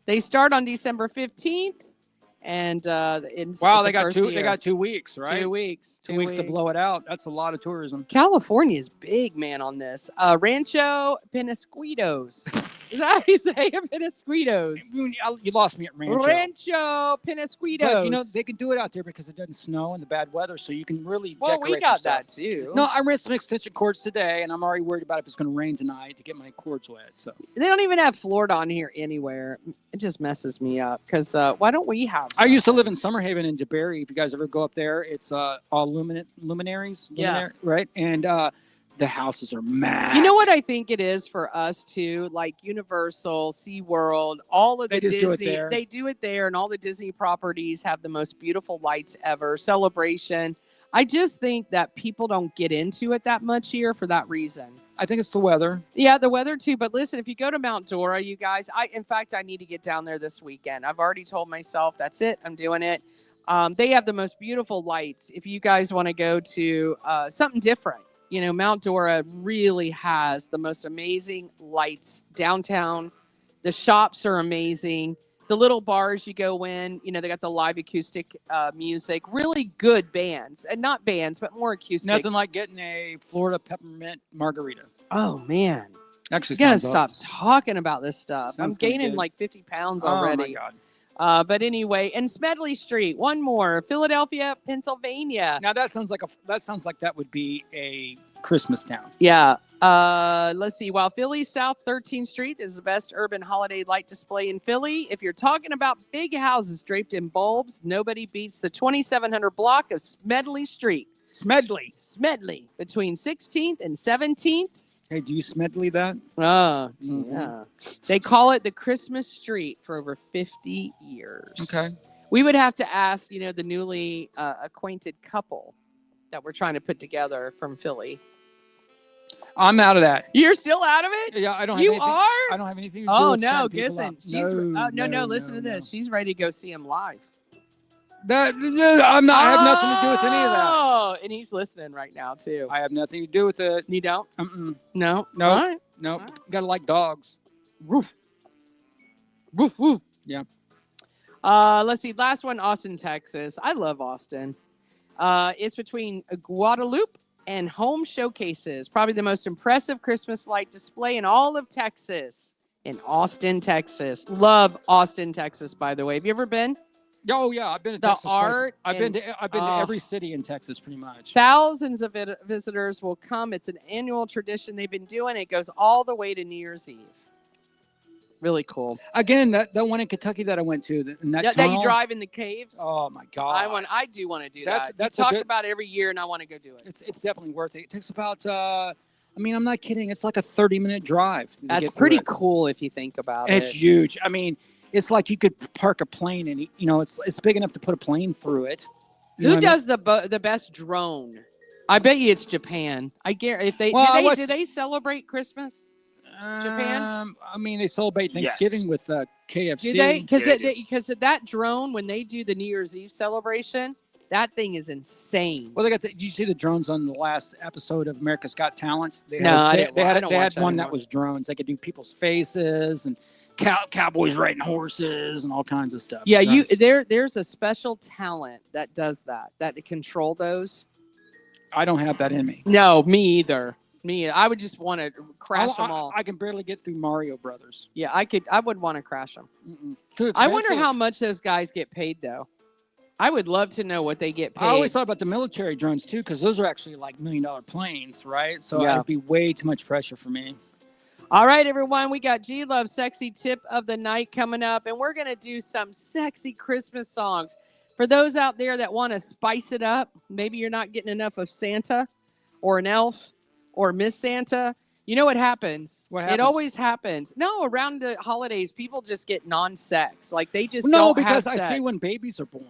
They start on December 15th. And they got 2 weeks, right? 2 weeks. 2 weeks to blow it out. That's a lot of tourism. California is big, man, on this. Rancho Penasquitos. Is that how you say it? Penasquitos. You lost me at Rancho. Rancho Penasquitos. But, they can do it out there because it doesn't snow and the bad weather, so you can really decorate we got that too. No, I ran some extension cords today, and I'm already worried about if it's going to rain tonight to get my cords wet. So they don't even have Florida on here anywhere. It just messes me up because why don't we have something? I used to live in Summerhaven in DeBerry. If you guys ever go up there, it's all luminaries, right? And the houses are mad. You know what I think it is for us too? Like Universal, SeaWorld, all of the Disney, they do it there, and all the Disney properties have the most beautiful lights ever. Celebration. I just think that people don't get into it that much here for that reason. I think it's the weather. Yeah, the weather too. But listen, if you go to Mount Dora, you guys, in fact, I need to get down there this weekend. I've already told myself that's it. I'm doing it. They have the most beautiful lights. If you guys want to go to something different, Mount Dora really has the most amazing lights downtown. The shops are amazing. The little bars you go in, they got the live acoustic music, really good bands. And not bands, but more acoustic. Nothing like getting a Florida peppermint margarita. Oh, man. Actually, you got to stop talking about this stuff. I'm gaining like 50 pounds already. Oh, my God. But anyway, and Smedley Street, one more, Philadelphia, Pennsylvania. Now that sounds like that would be a Christmas town. Yeah. Let's see. While Philly's South 13th Street is the best urban holiday light display in Philly, if you're talking about big houses draped in bulbs, nobody beats the 2700 block of Smedley Street. Smedley, between 16th and 17th. Hey, do you Smedley that? Oh, yeah. They call it the Christmas Street for over 50 years. Okay. We would have to ask, the newly acquainted couple that we're trying to put together from Philly. I'm out of that. You're still out of it? Yeah, I don't have You anything. are? I don't have anything to do Oh, with no, signing people listen. up. She's No, listen to this. She's ready to go see him live. I have nothing to do with any of that. Oh, and he's listening right now, too. I have nothing to do with it. You don't? Mm-mm. No? No. All right. Nope. All right. Gotta like dogs. Woof. Woof, woof. Yeah. Let's see. Last one, Austin, Texas. I love Austin. It's between Guadalupe and Home Showcases. Probably the most impressive Christmas light display in all of Texas. In Austin, Texas. Love Austin, Texas, by the way. Have you ever been? Oh yeah, I've been to The Texas. art I've been and- to every city in Texas, pretty much. Thousands of visitors will come. It's an annual tradition they've been doing. It goes all the way to New Year's Eve. Really cool. Again, that one in Kentucky that I went to, and that That you tunnel. drive in the caves. Oh my God. I do want to do That's that. a You talk good- about it every year, and I want to go do it. It's definitely worth it. It takes about I'm not kidding. It's like a 30-minute drive. to That's get through pretty it. cool if you think about And it. it's huge. I mean, it's like you could park a plane, and it's big enough to put a plane through it. You know Who what I mean? does the best drone? I bet you it's Japan. I guarantee if they Well, I do watched- they celebrate Christmas? Japan? I mean, they celebrate Thanksgiving with KFC. Do they? Yeah, they do. Because that drone, when they do the New Year's Eve celebration, that thing is insane. Well, did you see the drones on the last episode of America's Got Talent? They No, I didn't. They had, I don't they watch had one that that was drones. They could do people's faces and cowboys riding horses and all kinds of stuff. Yeah, Drones. there's a special talent that does that can control those. I don't have that in me. No, me either. I would just want to crash them all. I can barely get through Mario Brothers. Yeah, I would want to crash them. Too I wonder expensive. how much those guys get paid, though. I would love to know what they get paid. I always thought about the military drones too, because those are actually like $1 million planes, right? So Yeah. it'd be way too much pressure for me. All right, everyone, we got G Love Sexy Tip of the Night coming up, and we're going to do some sexy Christmas songs. For those out there that want to spice it up, maybe you're not getting enough of Santa or an elf or Miss Santa. You know what happens? What It happens? always happens. No, around the holidays, people just get non-sex. Like they just No, don't because have I see sex. when babies are born.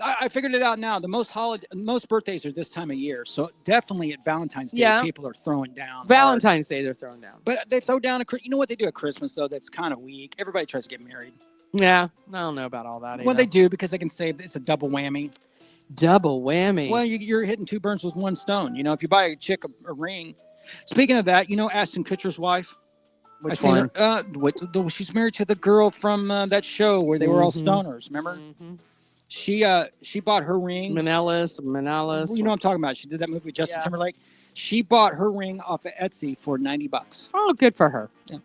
I figured it out now. The most birthdays are this time of year, so definitely at Valentine's Day, Yeah. people are throwing down. hard. Valentine's Day, they're throwing down. But they throw down you know what they do at Christmas though? That's kind of weak. Everybody tries to get married. Yeah, I don't know about all that. Well, either. they do because they can save. It's a double whammy. Double whammy. Well, you're hitting two birds with one stone. If you buy a chick a ring. Speaking of that, Ashton Kutcher's wife. Which I seen one? her. She's married to the girl from that show where they were all Mhm. stoners. Remember? Mhm. She bought her ring. Manellis. You know what I'm talking about. She did that movie with Justin Yeah. Timberlake. She bought her ring off of Etsy for $90. Oh, good for her. Yeah.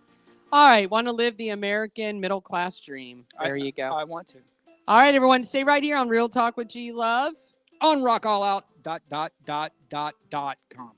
All right. Want to live the American middle class dream. There you go. I want to. All right, everyone. Stay right here on Real Talk with G Love. On RockAllOut.com.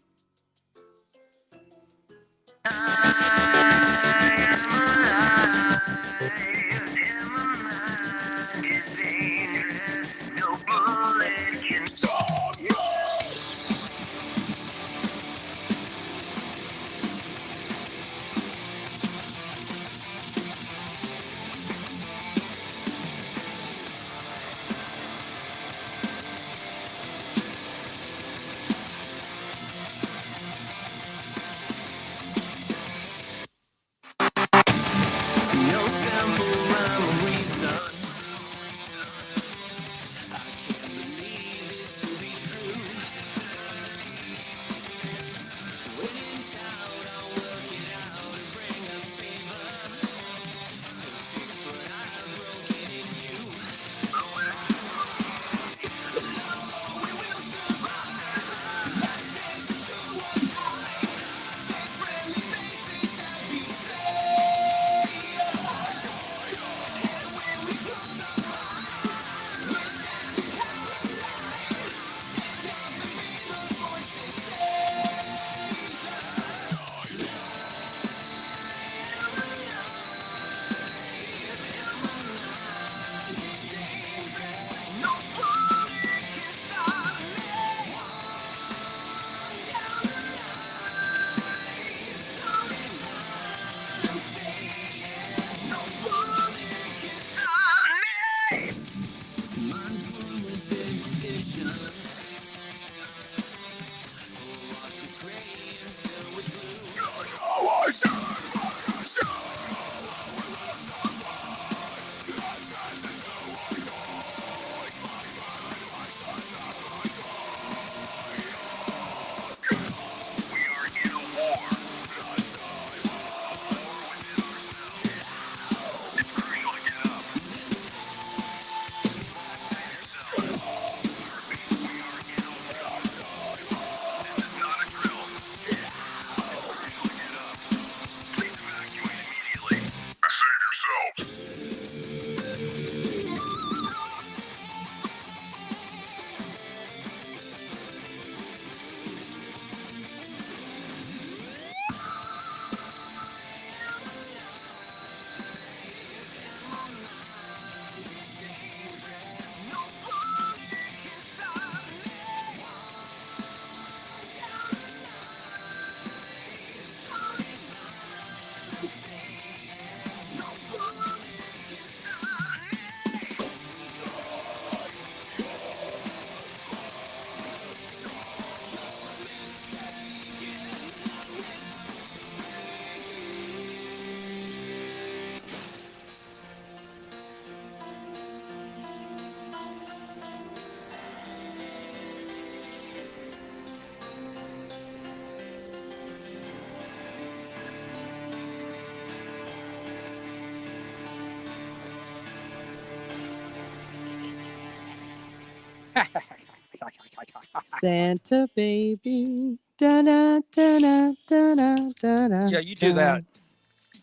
Santa baby. Da, da, da, da, da, da, da, Yeah, you do that.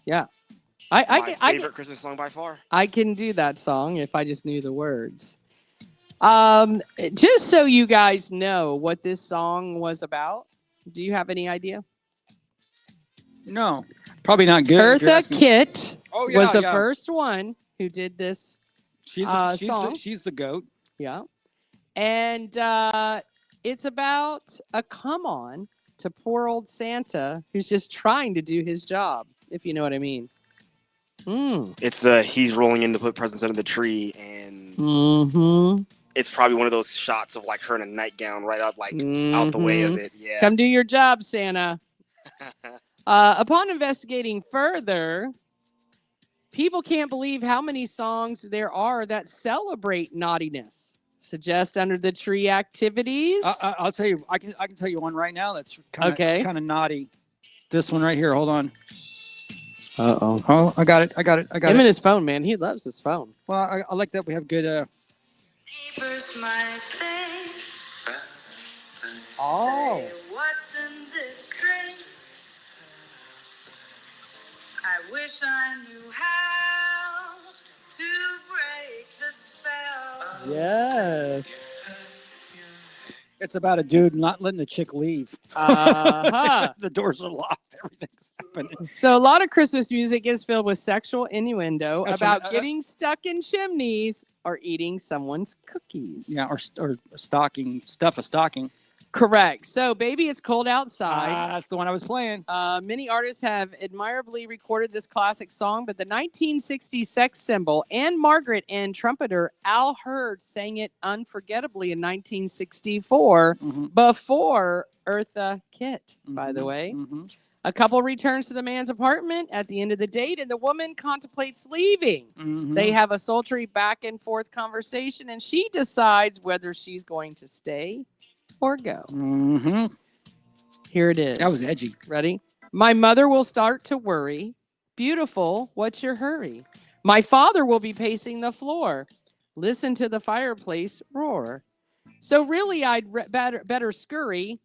Yeah. My favorite Christmas song by far. I can do that song if I just knew the words. Just so you guys know what this song was about, do you have any idea? No, probably not good. if you're Eartha asking- Kitt Oh, yeah, was the yeah. first one who did this song. She's the goat. Yeah. And it's about a come on to poor old Santa who's just trying to do his job, if you know what I mean. It's he's rolling in to put presents under the tree, and it's probably one of those shots of like her in a nightgown right out out the way of it. Yeah. Come do your job, Santa. Upon investigating further, people can't believe how many songs there are that celebrate naughtiness. Suggest under the tree activities. I'll tell you. I can tell you one right now that's kind of naughty. This one right here. Hold on. Uh-oh. Oh, I got it. Him and his phone, man. He loves his phone. Well, I like that we have good. Neighbors might think, Oh. say, what's in this drink? I wish I knew how to break the spell. Yes. It's about a dude not letting the chick leave. Uh-huh. The doors are locked. Everything's happening. So a lot of Christmas music is filled with sexual innuendo That's about what- getting stuck in chimneys or eating someone's cookies. Yeah, or stocking stuff a stocking. Correct. So, Baby It's Cold Outside. That's the one I was playing. Many artists have admirably recorded this classic song, but the 1960s sex symbol Anne Margaret and trumpeter Al Hurd sang it unforgettably in 1964 before Eartha Kitt, by the way. A couple returns to the man's apartment at the end of the date, and the woman contemplates leaving. They have a sultry back and forth conversation, and she decides whether she's going to stay or go. Here it is. That was edgy. Ready? My mother will start to worry. Beautiful, what's your hurry? My father will be pacing the floor. Listen to the fireplace roar. So really, I'd better scurry.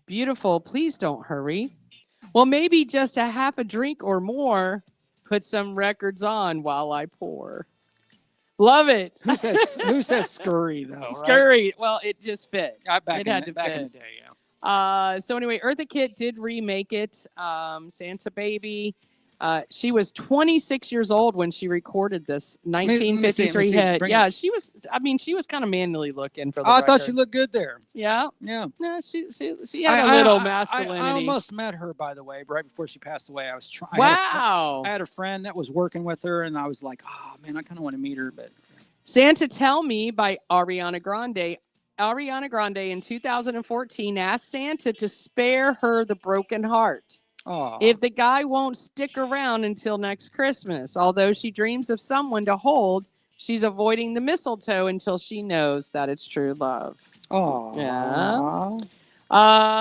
Beautiful, please don't hurry. Well, maybe just a half a drink or more. Put some records on while I pour. Love it. Who says scurry though? Right? Scurry. Well, it just fit. Back It had in to fit. the day, yeah. So anyway, Eartha Kitt did remake it. Santa Baby. She was 26 years old when she recorded this 1953 hit. Yeah, she was. I mean, she was kind of manly looking for the I thought record. she looked good there. Yeah. Yeah. No, she had a little masculinity. I almost met her, by the way, right before she passed away. I was trying. Wow. I had a friend that was working with her, and I was like, oh man, I kind of want to meet her, but. Santa Tell Me by Ariana Grande. Ariana Grande in 2014 asked Santa to spare her the broken heart. Aww. If the guy won't stick around until next Christmas, although she dreams of someone to hold, she's avoiding the mistletoe until she knows that it's true love. Oh. Yeah.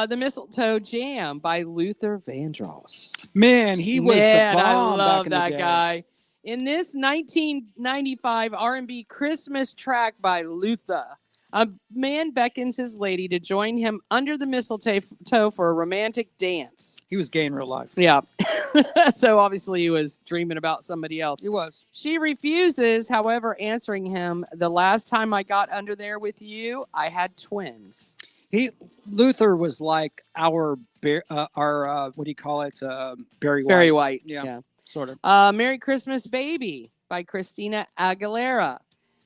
The Mistletoe Jam by Luther Vandross. Man, he was the bomb. I love back in the that day. guy. In this 1995 R&B Christmas track by Luther, a man beckons his lady to join him under the mistletoe for a romantic dance. He was gay in real life. Yeah. So obviously he was dreaming about somebody else. He was. She refuses, however, answering him, the last time I got under there with you, I had twins. Luther was like our what do you call it? Barry White. Barry White. Yeah. Sort of. Merry Christmas Baby by Christina Aguilera.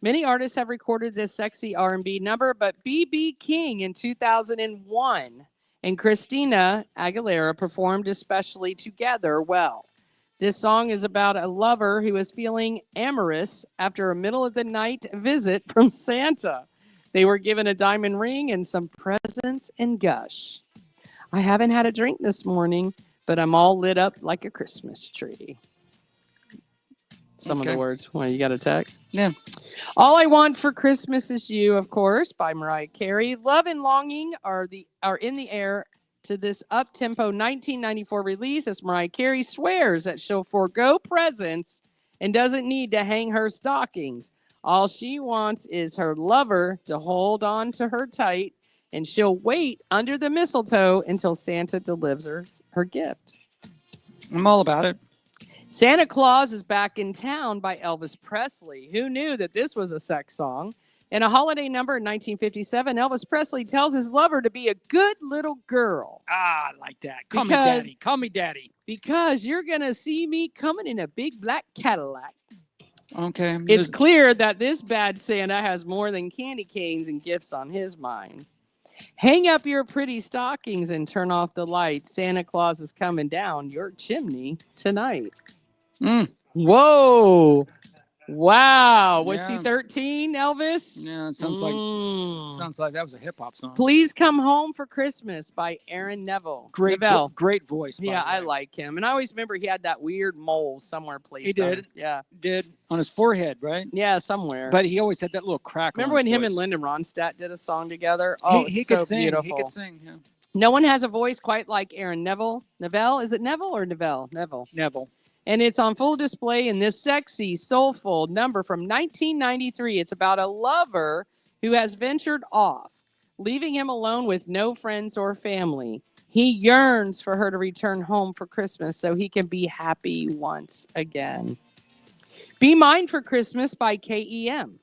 Many artists have recorded this sexy R&B number, but B.B. King in 2001 and Christina Aguilera performed especially together well. This song is about a lover who is feeling amorous after a middle-of-the-night visit from Santa. They were given a diamond ring and some presents and gush. I haven't had a drink this morning, but I'm all lit up like a Christmas tree. Some of the words. Well, you got a text? Yeah. All I Want for Christmas Is You, of course, by Mariah Carey. Love and Longing are in the air to this up-tempo 1994 release as Mariah Carey swears that she'll forego presents and doesn't need to hang her stockings. All she wants is her lover to hold on to her tight, and she'll wait under the mistletoe until Santa delivers her gift. I'm all about it. Santa Claus is Back in Town by Elvis Presley. Who knew that this was a sex song? In a holiday number in 1957, Elvis Presley tells his lover to be a good little girl. Ah, I like that. Call me daddy. Call me daddy. Because you're going to see me coming in a big black Cadillac. Okay. It's clear that this bad Santa has more than candy canes and gifts on his mind. Hang up your pretty stockings and turn off the lights. Santa Claus is coming down your chimney tonight. Whoa. Wow. Was she 13, Elvis? Yeah, it sounds like that was a hip hop song. Please Come Home for Christmas by Aaron Neville. Great voice. Yeah, I like him. And I always remember he had that weird mole somewhere placed. He did. Yeah. Did on his forehead, right? Yeah, somewhere. But he always had that little crack. Remember when him and Lyndon Ronstadt did a song together? Oh, he so could sing. beautiful. He could sing. Yeah. No one has a voice quite like Aaron Neville. Neville? Is it Neville or Neville? Neville. Neville. And it's on full display in this sexy, soulful number from 1993. It's about a lover who has ventured off, leaving him alone with no friends or family. He yearns for her to return home for Christmas so he can be happy once again. Be Mine for Christmas by KEM.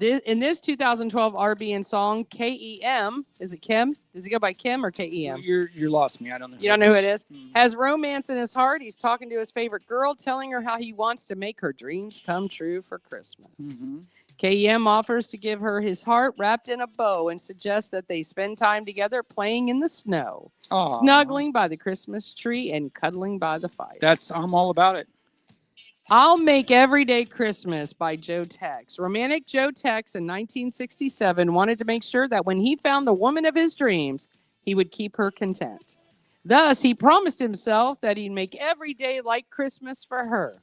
In this 2012 RBN song, KEM, is it Kim? Does it go by Kim or KEM? You lost me. I don't know. You don't know who it is? Has romance in his heart. He's talking to his favorite girl, telling her how he wants to make her dreams come true for Christmas. KEM offers to give her his heart wrapped in a bow and suggests that they spend time together playing in the snow, snuggling by the Christmas tree and cuddling by the fire. I'm all about it. I'll Make Everyday Christmas by Joe Tex. Romantic Joe Tex in 1967 wanted to make sure that when he found the woman of his dreams, he would keep her content. Thus, he promised himself that he'd make every day like Christmas for her.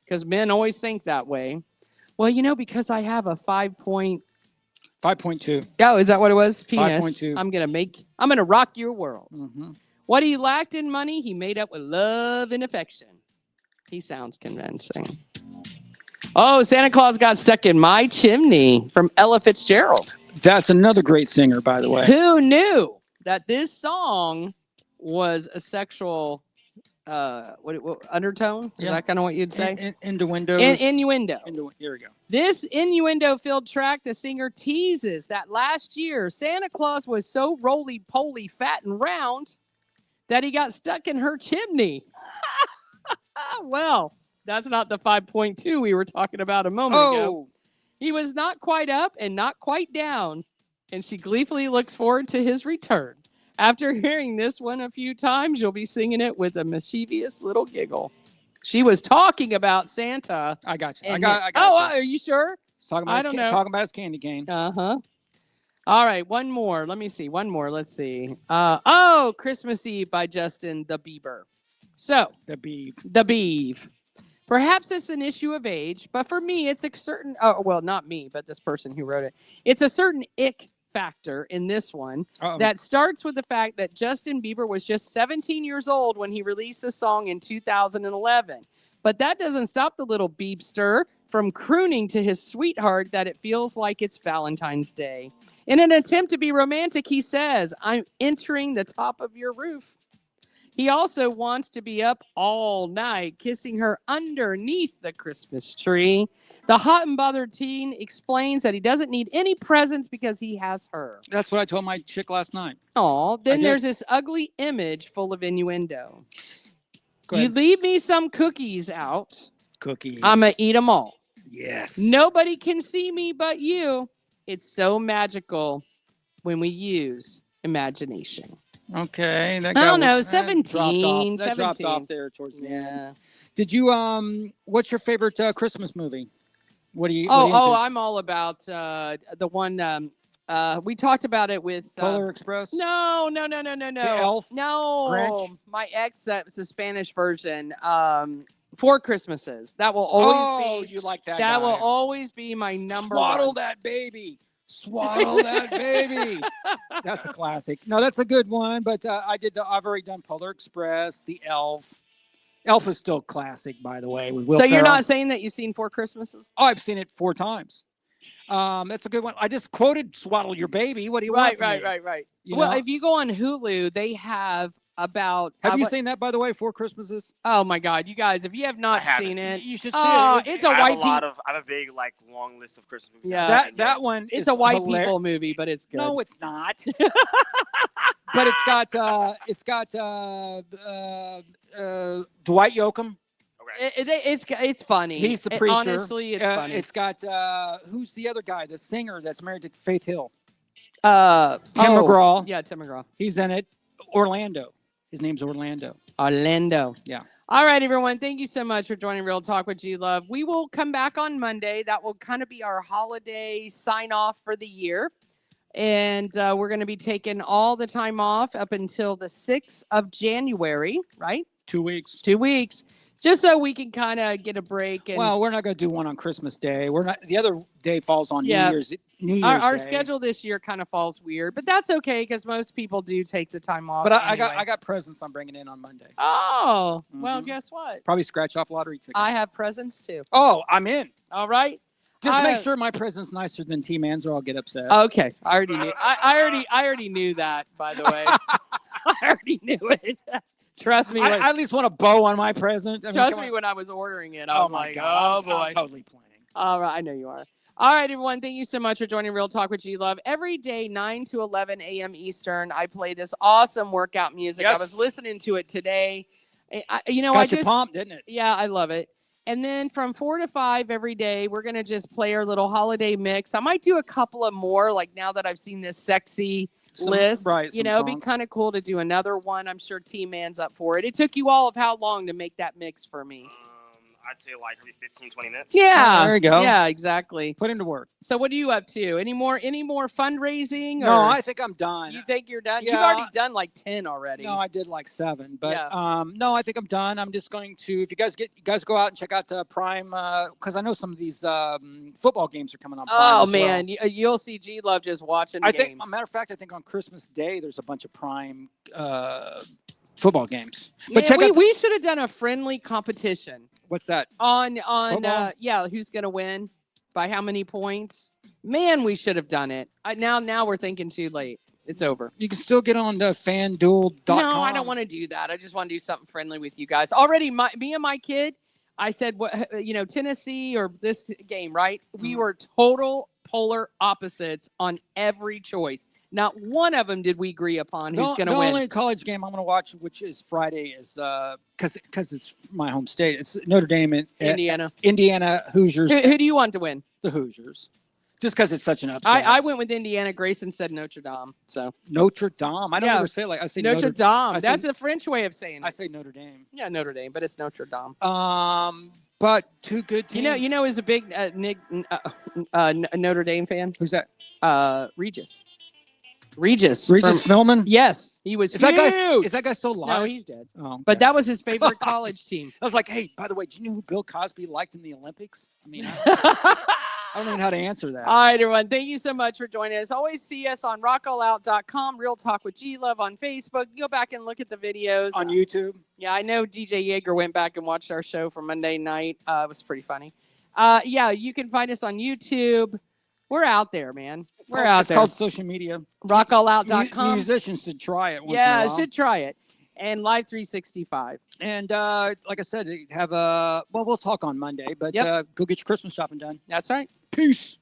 Because men always think that way. Well, because I have a 5.2. Oh, is that what it was? Penis. 5.2. I'm gonna rock your world. What he lacked in money, he made up with love and affection. He sounds convincing. Oh, Santa Claus Got Stuck in My Chimney from Ella Fitzgerald. That's another great singer, by the way. Who knew that this song was a sexual undertone? Is that kind of what you'd say? Innuendo. Innuendo. Here we go. This innuendo-filled track, the singer teases that last year, Santa Claus was so roly-poly, fat and round that he got stuck in her chimney. Well, that's not the 5.2 we were talking about a moment ago. He was not quite up and not quite down, and she gleefully looks forward to his return. After hearing this one a few times, you'll be singing it with a mischievous little giggle. She was talking about Santa. I got you. I got you. Are you sure? Talking about his candy cane. Uh-huh. All right, one more. Let me see. One more. Let's see. Christmas Eve by Justin Bieber. So, The Beeve. Perhaps it's an issue of age, but for me, it's a certain, not me, but this person who wrote it. It's a certain ick factor in this one that starts with the fact that Justin Bieber was just 17 years old when he released the song in 2011. But that doesn't stop the little beepster from crooning to his sweetheart that it feels like it's Valentine's Day. In an attempt to be romantic, he says, "I'm entering the top of your roof." He also wants to be up all night, kissing her underneath the Christmas tree. The hot and bothered teen explains that he doesn't need any presents because he has her. That's what I told my chick last night. Oh, then there's this ugly image full of innuendo. You leave me some cookies out. Cookies. I'm going to eat them all. Yes. Nobody can see me but you. It's so magical when we use imagination. Okay. I don't know, 17. That dropped off there towards the end. Did you, what's your favorite Christmas movie? What do you? I'm all about the one, we talked about it with. Polar Express? No. The Elf? No. Grinch? My ex, that's the Spanish version. Four Christmases. That will always be. You like that That guy. will always be my number Swaddle one. that baby. Swaddle that baby. That's a classic. No, that's a good one. But I've already done Polar Express, The Elf. Elf is still classic, by the way. With Will So you're Ferrell. not saying that you've seen 4 Christmases? Oh, I've seen it 4 times. That's a good one. I just quoted "Swaddle Your Baby." What do you want from me? Right. You Well, know? if you go on Hulu, they have about. Have you seen that, by the way? 4 Christmases. Oh my God, you guys! If you have not I haven't. seen it, You should see oh, it. it's a I white have a lot people. of. I have a big long list of Christmas movies. Yeah. That one. It's is a white hilar- people movie, but it's good. No, it's not. But it's got Dwight Yoakam. It's funny. He's the preacher. Honestly, it's funny. It's got who's the other guy? The singer that's married to Faith Hill. Tim McGraw. Yeah, Tim McGraw. He's in it. Orlando. His name's Orlando. Orlando. Yeah. All right, everyone. Thank you so much for joining Real Talk with G Love. We will come back on Monday. That will kind of be our holiday sign off for the year. And we're going to be taking all the time off up until the 6th of January, right? 2 weeks. 2 weeks. Just so we can kind of get a break. And Well, we're not going to do one on Christmas Day. We're not. The other day falls on Yeah. New Year's our Day. schedule this year kind of falls weird, but that's okay because most people do take the time off. But I anyway. got presents I'm bringing in on Monday. Oh, well, Mhm. guess what? Probably scratch off lottery tickets. I have presents too. Oh, I'm in. All right. Just make I- sure my present's nicer than T-Man's, or I'll get upset. Okay, I already knew. I already knew that. By the way, I already knew it. Trust me. I at least want a bow on my present. I mean, Trust come me. on. When I was ordering it, I Oh was my like, God. "Oh boy." I'm totally playing. All right, I know you are. All right, everyone. Thank you so much for joining Real Talk with G Love. Every day, 9 to 11 a.m. Eastern, I play this awesome workout music. Yes. I was listening to it today. I Got you just pumped, didn't it? Yeah, I love it. And then from 4 to 5 every day, we're going to just play our little holiday mix. I might do a couple of more, like now that I've seen this sexy list. Right. You know, it'd be songs. kind of cool to do another one. I'm sure T-Man's up for it. It took you all of how long to make that mix for me? I'd say maybe 15, 20 minutes. Yeah. there you go. Yeah, exactly. Put into work. So what are you up to? Any more fundraising? No, or I think I'm done. you think you're done? You've Yeah. already done like 10 already. No, I did like 7, but Yeah. no, I think I'm done. I'm just going to. If you guys go out and check out Prime, because I know some of these football games are coming on Prime. Oh as well. man, you'll see G Love just watching I games. think, a matter of fact, I think on Christmas Day there's a bunch of Prime football games. But Yeah, check out we should have done a friendly competition what's that? on Football? who's gonna win by how many points. Man, we should have done it. Now we're thinking too late. It's over. You can still get on FanDuel.com. No, I don't want to do that. I just want to do something friendly with you guys. Already, me and my kid, I said, Tennessee or this game, right? We were total polar opposites on every choice. Not one of them did we agree upon who's going to The win. only college game I'm going to watch, which is Friday, is because it's my home state. It's Notre Dame and Indiana. Hoosiers. Who do you want to win? The Hoosiers. Just because it's such an upset. I went with Indiana. Grayson said Notre Dame. So Notre Dame. I don't ever say it like I say Notre Dame. I say- That's a French way of saying it. I say Notre Dame. Yeah, Notre Dame, but it's Notre Dame. But 2 good teams. You know, is a big Notre Dame fan. Who's that? Regis. Regis Philman? Yes, he was. Is huge. that guy still alive? No, he's dead. Oh, okay. But that was his favorite college team. I was like, hey, by the way, do you know who Bill Cosby liked in the Olympics? I mean, I don't even know how to answer that. All right, everyone. Thank you so much for joining us. Always see us on RockAllOut.com, Real Talk with G Love on Facebook. Go back and look at the videos. On YouTube? Yeah, I know DJ Yeager went back and watched our show from Monday night. It was pretty funny. Yeah, you can find us on YouTube. We're out there, man. We're out It's there. called social media. RockAllOut.com. Musicians should try it once in a Yeah, while. should try it. And Live 365. And like I said, we'll talk on Monday, but Yep. go get your Christmas shopping done. That's right. Peace.